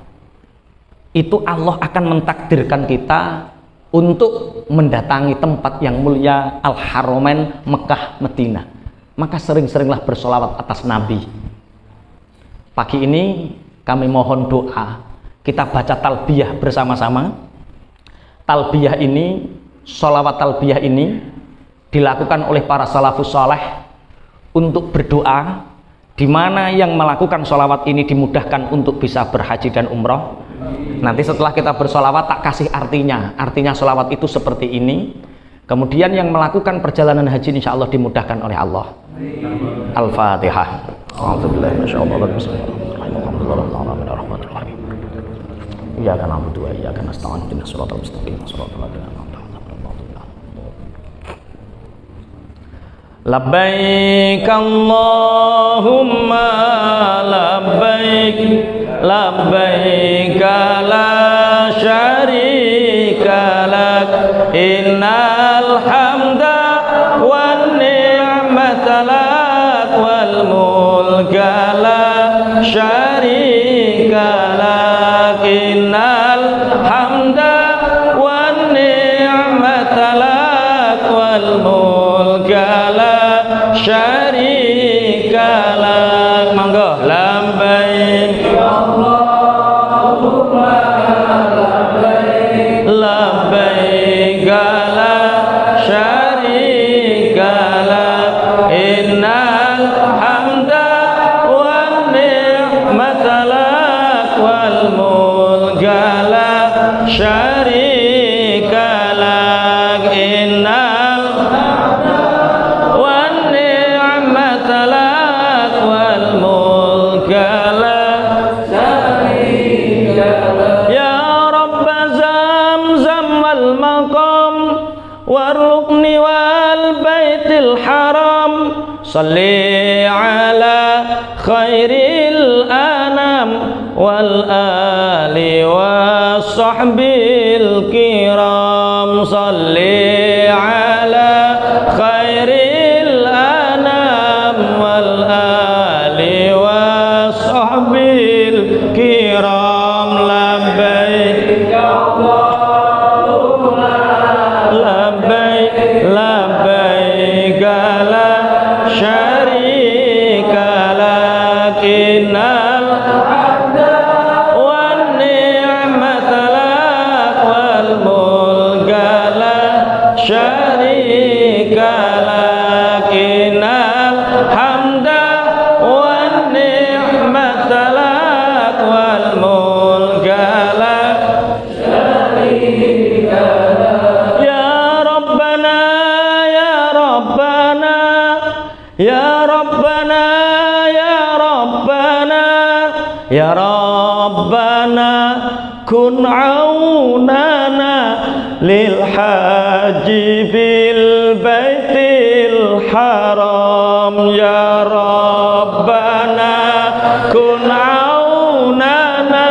itu Allah akan mentakdirkan kita untuk mendatangi tempat yang mulia Al-Haramain Mekah Madinah. Maka sering-seringlah bersolawat atas Nabi. Pagi ini kami mohon doa, kita baca talbiyah bersama-sama. Talbiyah ini, solawat talbiyah ini dilakukan oleh para salafus saleh untuk berdoa, di mana yang melakukan solawat ini dimudahkan untuk bisa berhaji dan umroh. Nanti setelah kita bersolawat tak kasih artinya solawat itu seperti ini. Kemudian yang melakukan perjalanan haji insya Allah dimudahkan oleh Allah. Al-Fatihah. Iyyaka na'budu wa iyyaka nasta'in ihdinas siratal mustaqim siratal ladzina an'amta 'alaihim. Labbaik Allahumma labbaik labbaik la syarika lak innal hamda wan ni'mata lak wal mulka la syarika lak innal hamda wan ni'mata lak wal mulka la syarika lak. Monggo labbaik Allahumma labbaik labbaik la syarika lak innal hamda wan ni'mata lak wal mulka la syarika lak innal wan ni'mata lak wal mulka la syarika lak. Ya Rabb Zamzam wal maqam warzuqni wal baitil haram salli ala khairil anam wal ali was sahbil kiram salli ala khairil anam wal ali was sahbil kiram. Labbaik Allahumma labbaik labbaik la syarika lak innal hamda wan ni'mata lak wal mulka la Rabbana ya Rabbana ya Rabbana kun aunana lil haji bil baitil haram ya Rabbana kun aunana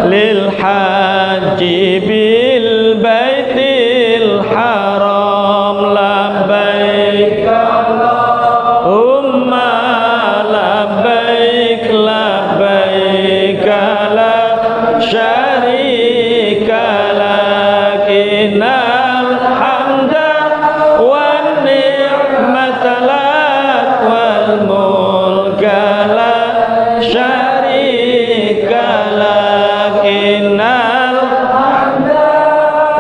lil haji bil baitil haram labbaik Allahumma labbaik labbaik la syarika lak innal hamda wan ni'mata lak wal mulka la syarika lak innal hamda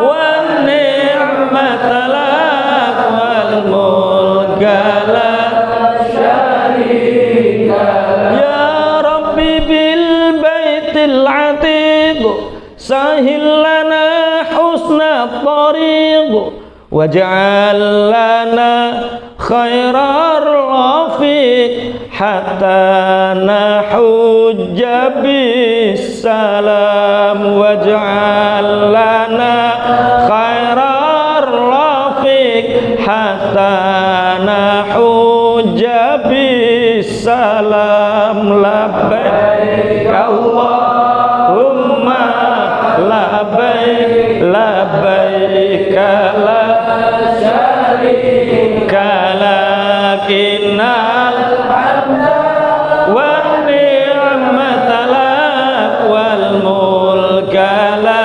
wan ni'mata lak wal mulka la syarika lak ya rabbi bil baitil atiq sahil lana husna tariq waj'al lana khairar rafiq hatta nahujja bis salam waj'al lana khairar rafiq hatta nahujja bis salam labbaik Allahumma labbaik labbaik la syarika lak innal hamda wan ni'mata lak wal mulka la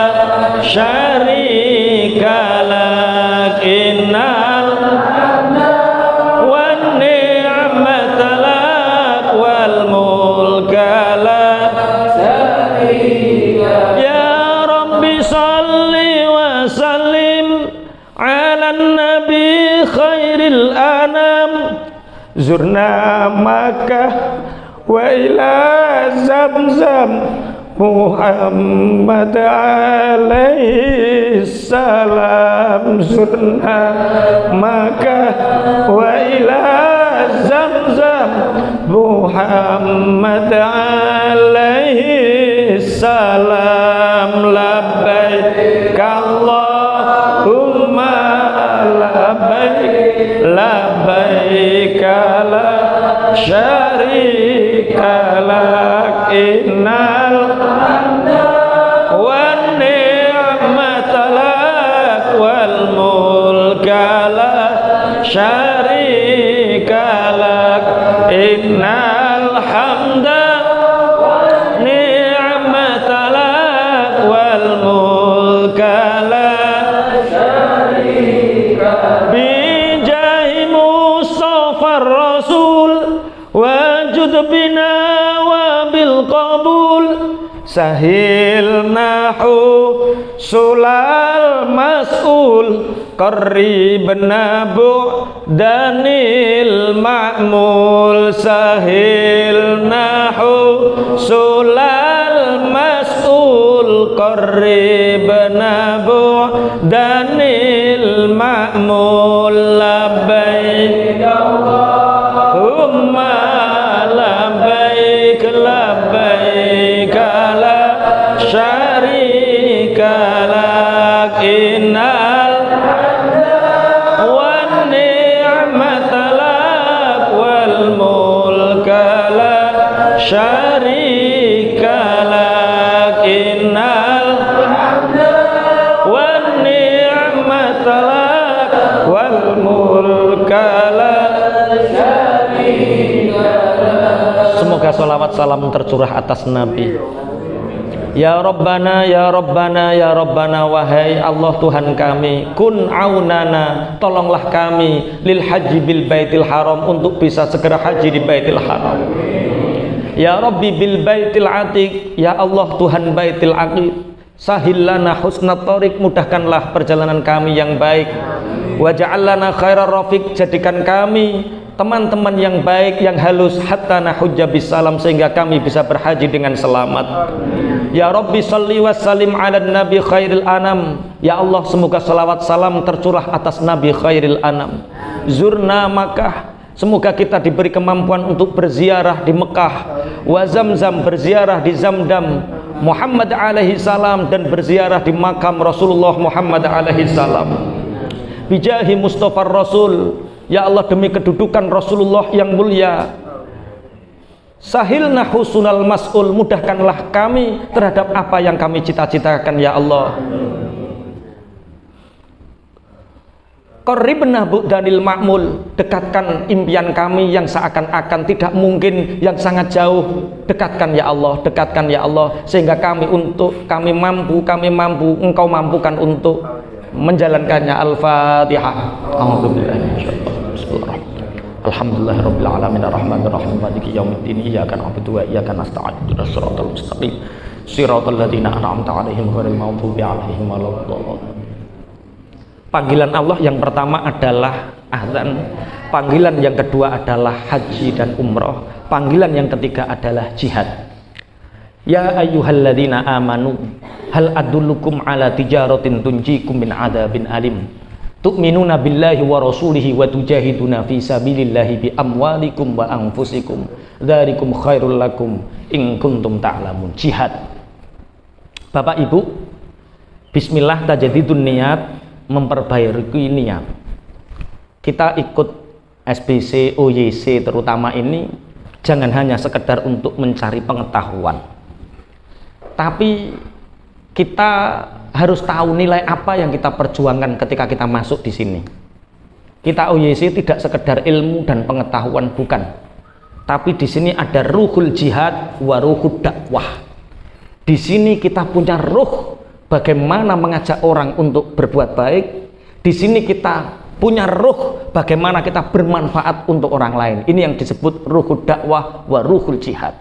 syarika lak innal hamda wan ni'mata lak wal mulka la syarika ya rabbi salli wa sallim ala nabi khairil anam zurna Makkah wa ila Zamzam Muhammad alaihi salam zurna Makkah wa ila Zamzam Muhammad alaihi salam labbaik Allahumma labbaik labbaik la syarika lak innal hamda wan ni'mata lak wal mulka la syarika lak innal hamda wan ni'mata lak wal mulka la syarika bijahi Mustafa Rasul wajud bina wa bil qabul sahil nahu sulal mas'ul qaribna bu'danil ma'mul sahil nahu sulal mas'ul qaribna bu'danil ma'mul labbaik Allahumma labbaik labbaik la syarika lak innal hamda wan ni'mata lak wal mulka la syarika lak innal hamda wan ni'mata lak wal mulka la syarika lak. Semoga sholawat salam tercurah atas Nabi. Ya Rabbana, ya Rabbana, ya Rabbana, wahai Allah Tuhan kami, kun aunana, tolonglah kami lil haji bil baitil haram, untuk bisa segera haji di baitil haram. Ya Rabbi bil baitil atiq, ya Allah Tuhan baitil atiq, sahil lana husnat thariq, mudahkanlah perjalanan kami yang baik. Waj'al lana khairar rafiq, jadikan kami teman-teman yang baik, yang halus, hatta nahujja bisalam, sehingga kami bisa berhaji dengan selamat. Ya Rabbi salli wa sallim ala nabi khairil anam, ya Allah semoga salawat salam tercurah atas Nabi khairil anam. Zurna Makkah, Semoga kita diberi kemampuan untuk berziarah di Mekah, wa Zamzam, berziarah di Zamdam Muhammad alaihi salam, dan berziarah di makam Rasulullah Muhammad alaihi salam. Bijahi Mustafa Rasul, ya Allah, demi kedudukan Rasulullah yang mulia, sahilna husnul mas'ul, mudahkanlah kami terhadap apa yang kami cita-citakan ya Allah. Qarribna bu'danil ma'mul, dekatkan impian kami yang seakan-akan tidak mungkin, yang sangat jauh, dekatkan ya Allah, dekatkan ya Allah, sehingga kami mampu, Engkau mampukan untuk menjalankannya. Al-Fatihah. Alhamdulillahirabbil alamin arrahmanir rahim maliki yaumiddin iyyaka na'budu wa iyyaka nasta'in ihdinas siratal mustaqim siratal ladzina an'amta 'alaihim ghairil maghdubi 'alaihim waladdallin. Panggilan Allah yang pertama adalah azan, panggilan yang kedua adalah haji dan umroh, panggilan yang ketiga adalah jihad. Ya ayyuhalladzina amanu hal adullukum ala tijaratin tunjikum min adzabin alim tu'minuna billahi wa rasulihi wa tujahiduna fi sabilillahi bi amwalikum wa anfusikum dzalikum khairul lakum in kuntum ta'lamun. Jihad. Bapak Ibu, bismillah tajadidun niat, memperbaiki niat. Kita ikut SBC, OYC terutama ini jangan hanya sekedar untuk mencari pengetahuan, tapi kita harus tahu nilai apa yang kita perjuangkan ketika kita masuk di sini. Kita OYC tidak sekedar ilmu dan pengetahuan, bukan, tapi di sini ada ruhul jihad wa ruhud dakwah. Di sini kita punya ruh bagaimana mengajak orang untuk berbuat baik. Di sini kita punya ruh bagaimana kita bermanfaat untuk orang lain. Ini yang disebut ruhul dakwah wa ruhul jihad.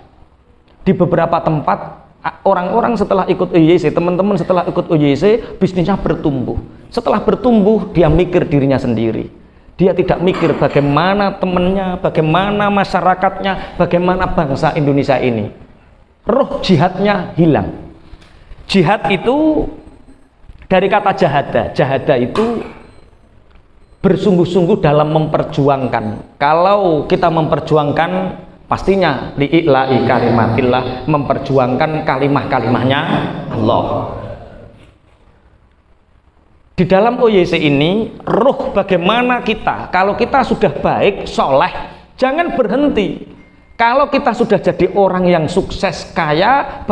Di beberapa tempat orang-orang setelah ikut OYC, teman-teman setelah ikut OYC, bisnisnya bertumbuh. Setelah bertumbuh, dia mikir dirinya sendiri. Dia tidak mikir bagaimana temannya, bagaimana masyarakatnya, bagaimana bangsa Indonesia ini. Ruh jihadnya hilang. Jihad itu dari kata jahada. Jahada itu bersungguh-sungguh dalam memperjuangkan. Kalau kita memperjuangkan, pastinya li'ila'i kalimatillah, memperjuangkan kalimah-kalimahnya Allah. Di dalam OYC ini, ruh bagaimana kita, kalau kita sudah baik, soleh, jangan berhenti. Kalau kita sudah jadi orang yang sukses, kaya,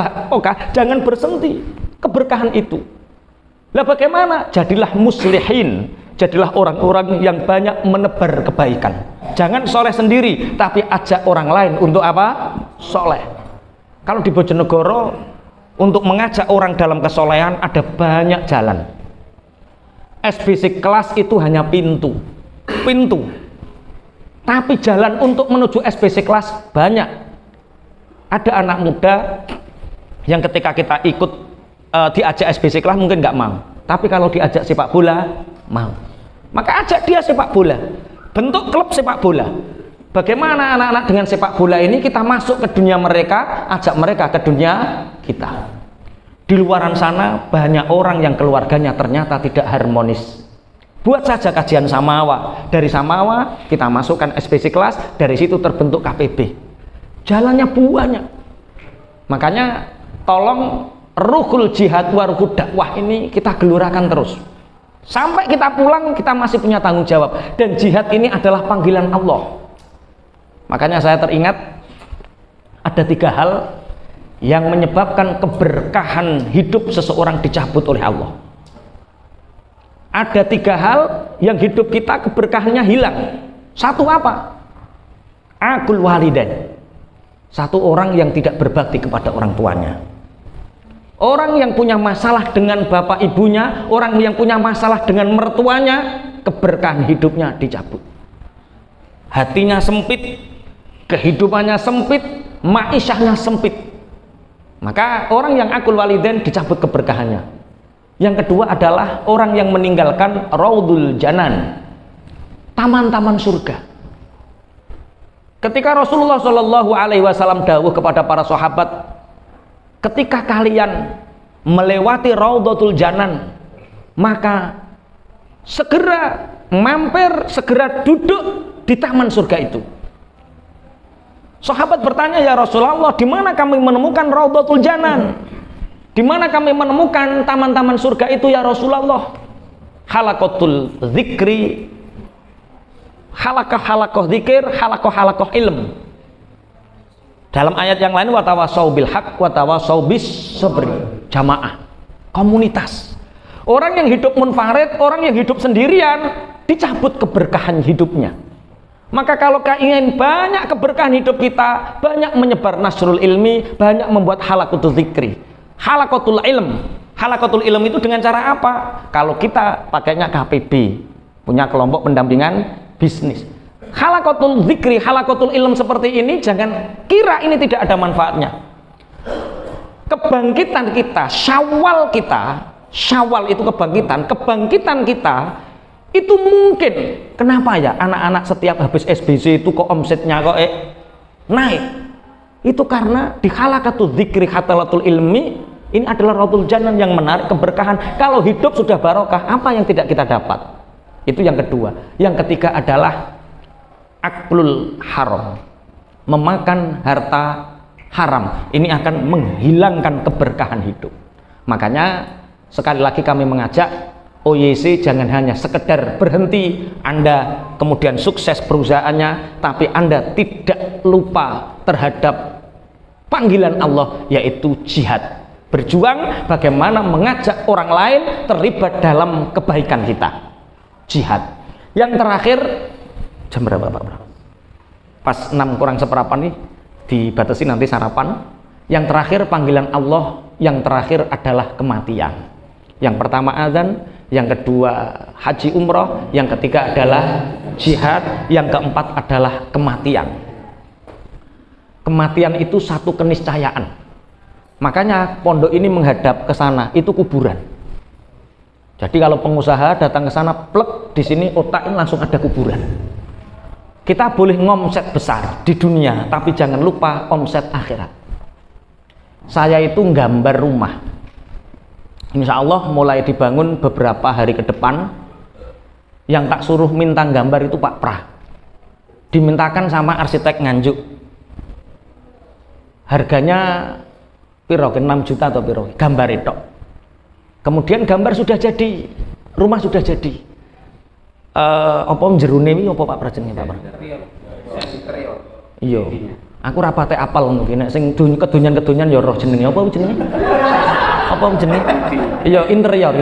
jangan berhenti keberkahan itu. Lah bagaimana? Jadilah muslihin, jadilah orang-orang yang banyak menebar kebaikan. Jangan soleh sendiri, tapi ajak orang lain untuk apa? Soleh. Kalau di Bojonegoro, untuk mengajak orang dalam kesolehan ada banyak jalan. SBC kelas itu hanya pintu. Tapi jalan untuk menuju SBC kelas banyak. Ada anak muda yang ketika kita ikut diajak SBC kelas mungkin nggak mau, tapi kalau diajak sepak bola mau. Maka ajak dia sepak bola, bentuk klub sepak bola. Bagaimana anak-anak dengan sepak bola ini kita masuk ke dunia mereka, ajak mereka ke dunia kita. Di luaran sana banyak orang yang keluarganya ternyata tidak harmonis. Buat saja kajian Samawa, dari Samawa kita masukkan SBC kelas, dari situ terbentuk KPB. Jalannya banyak. Makanya tolong ruhul jihad wa ruhud dakwah ini kita gelurakan terus. Sampai kita pulang kita masih punya tanggung jawab, dan jihad ini adalah panggilan Allah. Makanya saya teringat ada 3 hal yang menyebabkan keberkahan hidup seseorang dicabut oleh Allah. Ada 3 hal yang hidup kita keberkahannya hilang. Satu apa? Aqul walidain. Satu orang yang tidak berbakti kepada orang tuanya. Orang yang punya masalah dengan bapak ibunya, orang yang punya masalah dengan mertuanya, keberkahan hidupnya dicabut. Hatinya sempit, kehidupannya sempit, ma'isyahnya sempit. Maka orang yang aqul walidain dicabut keberkahannya. Yang kedua adalah orang yang meninggalkan raudul janan, taman-taman surga. Ketika Rasulullah SAW dawuh kepada para sahabat, ketika kalian melewati raudatul janan, maka segera mampir, segera duduk di taman surga itu. Sahabat bertanya, ya Rasulullah, di mana kami menemukan Raudhatul Janan? Di mana kami menemukan taman-taman surga itu ya Rasulullah? Halaqatul zikri, halaqah zikir, halaqah ilm. Dalam ayat yang lain, watawasau bil haq, watawasau bis sabri. Jamaah, komunitas. Orang yang hidup munfarid, orang yang hidup sendirian, dicabut keberkahan hidupnya. Maka kalau ingin banyak keberkahan hidup kita, banyak menyebar nasrul ilmi, banyak membuat halaqatul zikri, halaqatul ilm. Halaqatul ilm itu dengan cara apa? Kalau kita pakainya KPB, punya kelompok pendampingan bisnis. Halaqatul zikri, halaqatul ilm seperti ini, jangan kira ini tidak ada manfaatnya. Kebangkitan kita, syawal itu kebangkitan kita itu mungkin. Kenapa ya anak-anak setiap habis SBC itu kok omsetnya kok naik? Itu karena di halaqatul zikri, hatalatul ilmi, ini adalah Raudhatul Janan yang menarik keberkahan. Kalau hidup sudah barokah, apa yang tidak kita dapat? Itu yang kedua. Yang ketiga adalah aklul haram, memakan harta haram. Ini akan menghilangkan keberkahan hidup. Makanya sekali lagi kami mengajak OYC jangan hanya sekedar berhenti Anda kemudian sukses perusahaannya, tapi Anda tidak lupa terhadap panggilan Allah, yaitu jihad. Berjuang bagaimana mengajak orang lain terlibat dalam kebaikan kita. Jihad. Yang terakhir, jam berapa Pak? Pas 6 kurang seperempat nih, dibatasi nanti sarapan. Yang terakhir panggilan Allah, yang terakhir adalah kematian. Yang pertama azan, yang kedua haji umroh, yang ketiga adalah jihad, yang keempat adalah kematian. Kematian itu satu keniscayaan. Makanya pondok ini menghadap ke sana, itu kuburan. Jadi kalau pengusaha datang ke sana, plek di sini otak ini langsung ada kuburan. Kita boleh ngomset besar di dunia, tapi jangan lupa omset akhirat. Saya itu nggambar rumah. Insya Allah mulai dibangun beberapa hari ke depan. Yang tak suruh minta gambar itu Pak Pra. Dimintakan sama arsitek Nganjuk. Harganya piro, 6 juta atau piro, gambar itu. Kemudian gambar sudah jadi, rumah sudah jadi. Apa jerune iki apa Pak Prajenenge Pak? Iya. Aku rapate apal ngono ki, nek sing kedunyan-kedunyan ya roh jenenge apa jenenge? Apa jenenge? Iya, interior.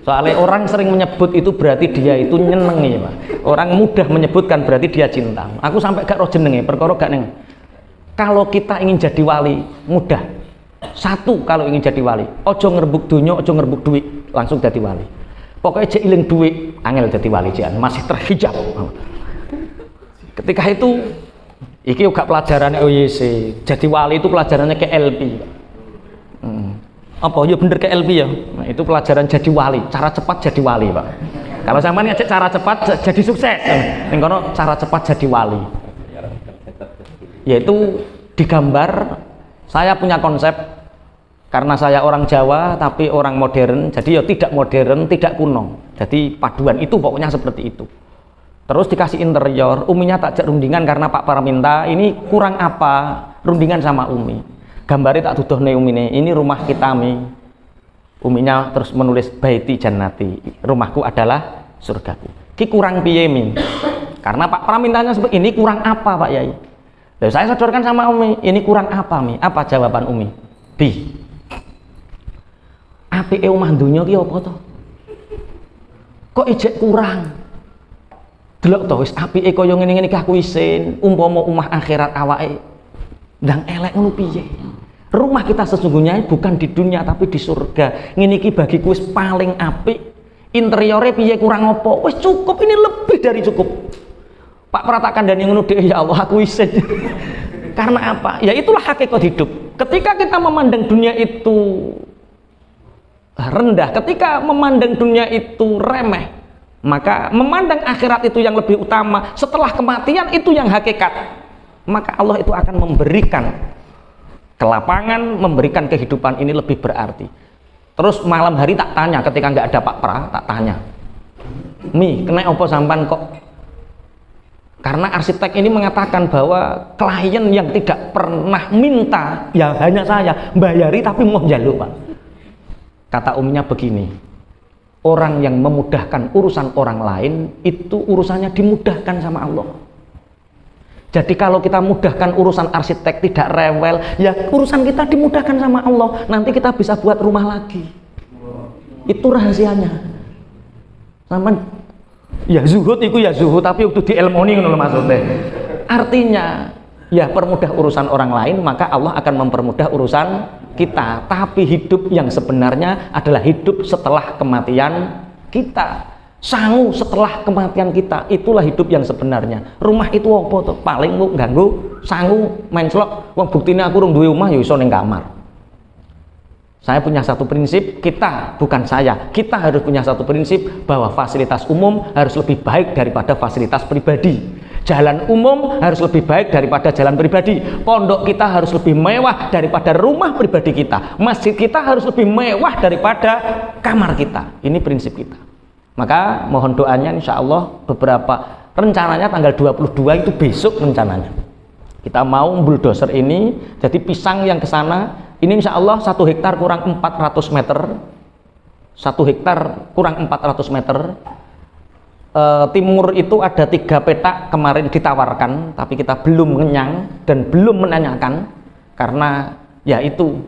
Soalnya orang sering menyebut itu berarti dia itu nyenengi, Pak. Orang mudah menyebutkan berarti dia cinta. Aku sampai gak roh jenenge, perkara gak neng. Kalau kita ingin jadi wali, mudah. Satu, kalau ingin jadi wali, ojo ngerebuk dunya, ojo ngerebuk duit, langsung jadi wali. Pokoknya jek iling duit, angel jadi wali jian, masih terhijab. Ketika itu, iki juga pelajarannya OYC. Jadi wali itu pelajarannya ke LP. Apa? Ya bener ke LP ya. Nah, itu pelajaran jadi wali, cara cepat jadi wali, Pak. Kalau sama ngajak cara cepat jadi sukses, ning kono cara cepat jadi wali. Yaitu digambar. Saya punya konsep, karena saya orang Jawa tapi orang modern, jadi ya tidak modern, tidak kuno. Jadi paduan itu pokoknya seperti itu. Terus dikasih interior, Uminya tak jak rundingan karena Pak Para minta, ini kurang apa? Rundingan sama Umi. Gambarnya tak tuduh nih Umine, ini rumah kita Mi. Uminya terus menulis baiti jannati, rumahku adalah surgaku. Ki kurang piye Mi? Karena Pak Para mintanya seperti ini, kurang apa Pak Yai? Lalu saya sodorkan sama Umi, ini kurang apa Mi? Apa jawaban Umi? Bi, apike omah donya ki apa to? Kok ijek kurang? Delok to wis apike kaya ngene-ngene iki aku isin, umpama omah akhirat awake ndang elek ngono piye? Rumah kita sesungguhnya bukan di dunia tapi di surga. Ngene iki bagiku wis paling apik. Interiore piye kurang apa? Wis cukup, ini lebih dari cukup. Pak Pratakan dan yang ngono ya Allah aku isin. Karena apa? Ya itulah hakikat hidup. Ketika kita memandang dunia itu rendah, ketika memandang dunia itu remeh, maka memandang akhirat itu yang lebih utama. Setelah kematian itu yang hakikat. Maka Allah itu akan memberikan kelapangan, memberikan kehidupan ini lebih berarti. Terus malam hari tak tanya, ketika nggak ada Pak Pra, tak tanya, Mi, kena apa sampan kok? Karena arsitek ini mengatakan bahwa klien yang tidak pernah minta, ya hanya saya bayari tapi mau jaluk Pak. Kata umumnya begini, orang yang memudahkan urusan orang lain itu urusannya dimudahkan sama Allah. Jadi kalau kita mudahkan urusan arsitek tidak rewel, ya urusan kita dimudahkan sama Allah. Nanti kita bisa buat rumah lagi. Itu rahasianya. Sampai ya zuhud itu ya zuhud, tapi waktu dielmoni ngono maksudnya. Artinya ya permudah urusan orang lain, maka Allah akan mempermudah urusan kita. Tapi hidup yang sebenarnya adalah hidup setelah kematian kita. Sangu setelah kematian kita, itulah hidup yang sebenarnya. Rumah itu apa tuh? Paling mau ganggu sangu menclok. Wong buktine aku rung duwe omah ya iso ning kamar. Saya punya satu prinsip, kita, bukan saya, kita harus punya satu prinsip bahwa fasilitas umum harus lebih baik daripada fasilitas pribadi. Jalan umum harus lebih baik daripada jalan pribadi. Pondok kita harus lebih mewah daripada rumah pribadi kita. Masjid kita harus lebih mewah daripada kamar kita. Ini prinsip kita. Maka mohon doanya, insya Allah beberapa rencananya tanggal 22 itu besok rencananya. Kita mau bulldozer ini, jadi pisang yang ke sana ini insya Allah 1 hektar kurang 400 meter. 1 hektar kurang 400 meter. Timur itu ada 3 petak kemarin ditawarkan, tapi kita belum ngenyang dan belum menanyakan karena ya itu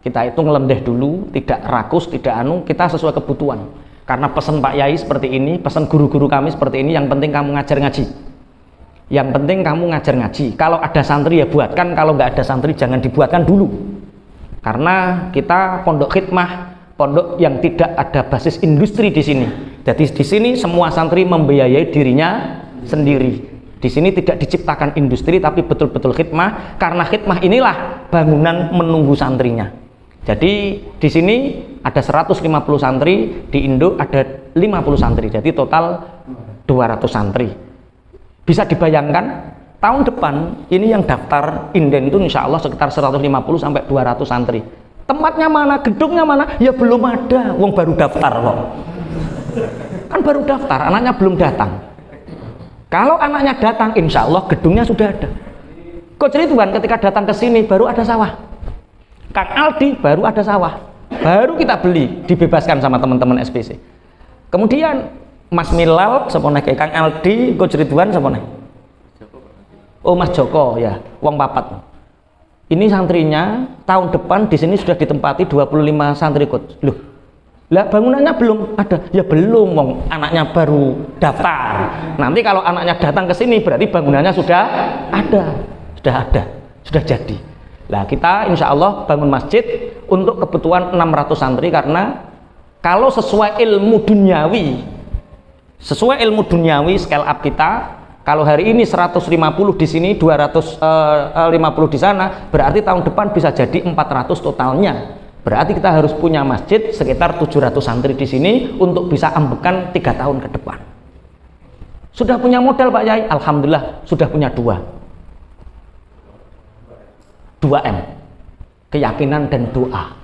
kita itu ngelendeh dulu, tidak rakus, tidak anu, kita sesuai kebutuhan. Karena pesan Pak Yai seperti ini, pesan guru-guru kami seperti ini, yang penting kamu ngajar ngaji. Yang penting kamu ngajar ngaji. Kalau ada santri ya buatkan, kalau nggak ada santri jangan dibuatkan dulu. Karena kita pondok khidmah, pondok yang tidak ada basis industri di sini. Jadi di sini semua santri membiayai dirinya sendiri. Di sini tidak diciptakan industri tapi betul-betul khidmah. Karena khidmah inilah bangunan menunggu santrinya. Jadi di sini ada 150 santri, di Indo ada 50 santri. Jadi total 200 santri. Bisa dibayangkan tahun depan ini yang daftar inden itu insya Allah sekitar 150 sampai 200 santri. Tempatnya mana, gedungnya mana? Ya belum ada. Wong baru daftar kok. Kan baru daftar, anaknya belum datang. Kalau anaknya datang, insya Allah gedungnya sudah ada. Kok cerituan ketika datang ke sini baru ada sawah. Kang Aldi baru ada sawah, baru kita beli, dibebaskan sama teman-teman SPC. Kemudian Mas Milal sepone Kang Aldi, Coach Ridwan sepone. Oh Mas Joko ya, wong papat. Ini santrinya tahun depan di sini sudah ditempati 25 santri Coach. Loh, lah bangunannya belum ada. Ya belum, wong anaknya baru daftar. Nanti kalau anaknya datang ke sini berarti bangunannya sudah ada, sudah jadi. Nah kita insya Allah bangun masjid untuk kebutuhan 600 santri karena kalau sesuai ilmu duniawi scale up kita, kalau hari ini 150 di sini 250 di sana, berarti tahun depan bisa jadi 400 totalnya. Berarti kita harus punya masjid sekitar 700 santri di sini untuk bisa ambekan 3 tahun ke depan. Sudah punya modal Pak Yai? Alhamdulillah sudah punya 2M, keyakinan dan doa.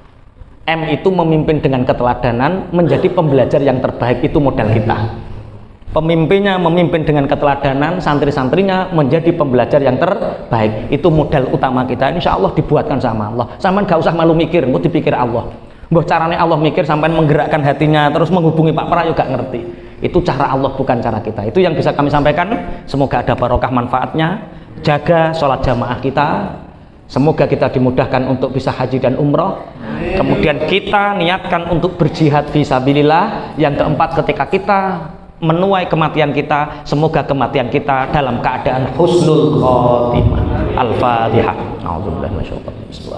M itu memimpin dengan keteladanan, menjadi pembelajar yang terbaik, itu modal kita. Pemimpinnya memimpin dengan keteladanan, santri-santrinya menjadi pembelajar yang terbaik, itu modal utama kita. Insya Allah dibuatkan sama Allah. Sampean gak usah malu mikir, mau dipikir Allah. Mbah caranya Allah mikir sampai menggerakkan hatinya terus menghubungi Pak Pra juga ngerti. Itu cara Allah bukan cara kita. Itu yang bisa kami sampaikan. Semoga ada barokah manfaatnya. Jaga sholat jamaah kita. Semoga kita dimudahkan untuk bisa haji dan umroh. Kemudian kita niatkan untuk berjihad fisabilillah. Yang keempat, ketika kita menuai kematian kita, semoga kematian kita dalam keadaan husnul khotimah. Al-Fatihah. A'udzubillahi minasyaitonir rajim.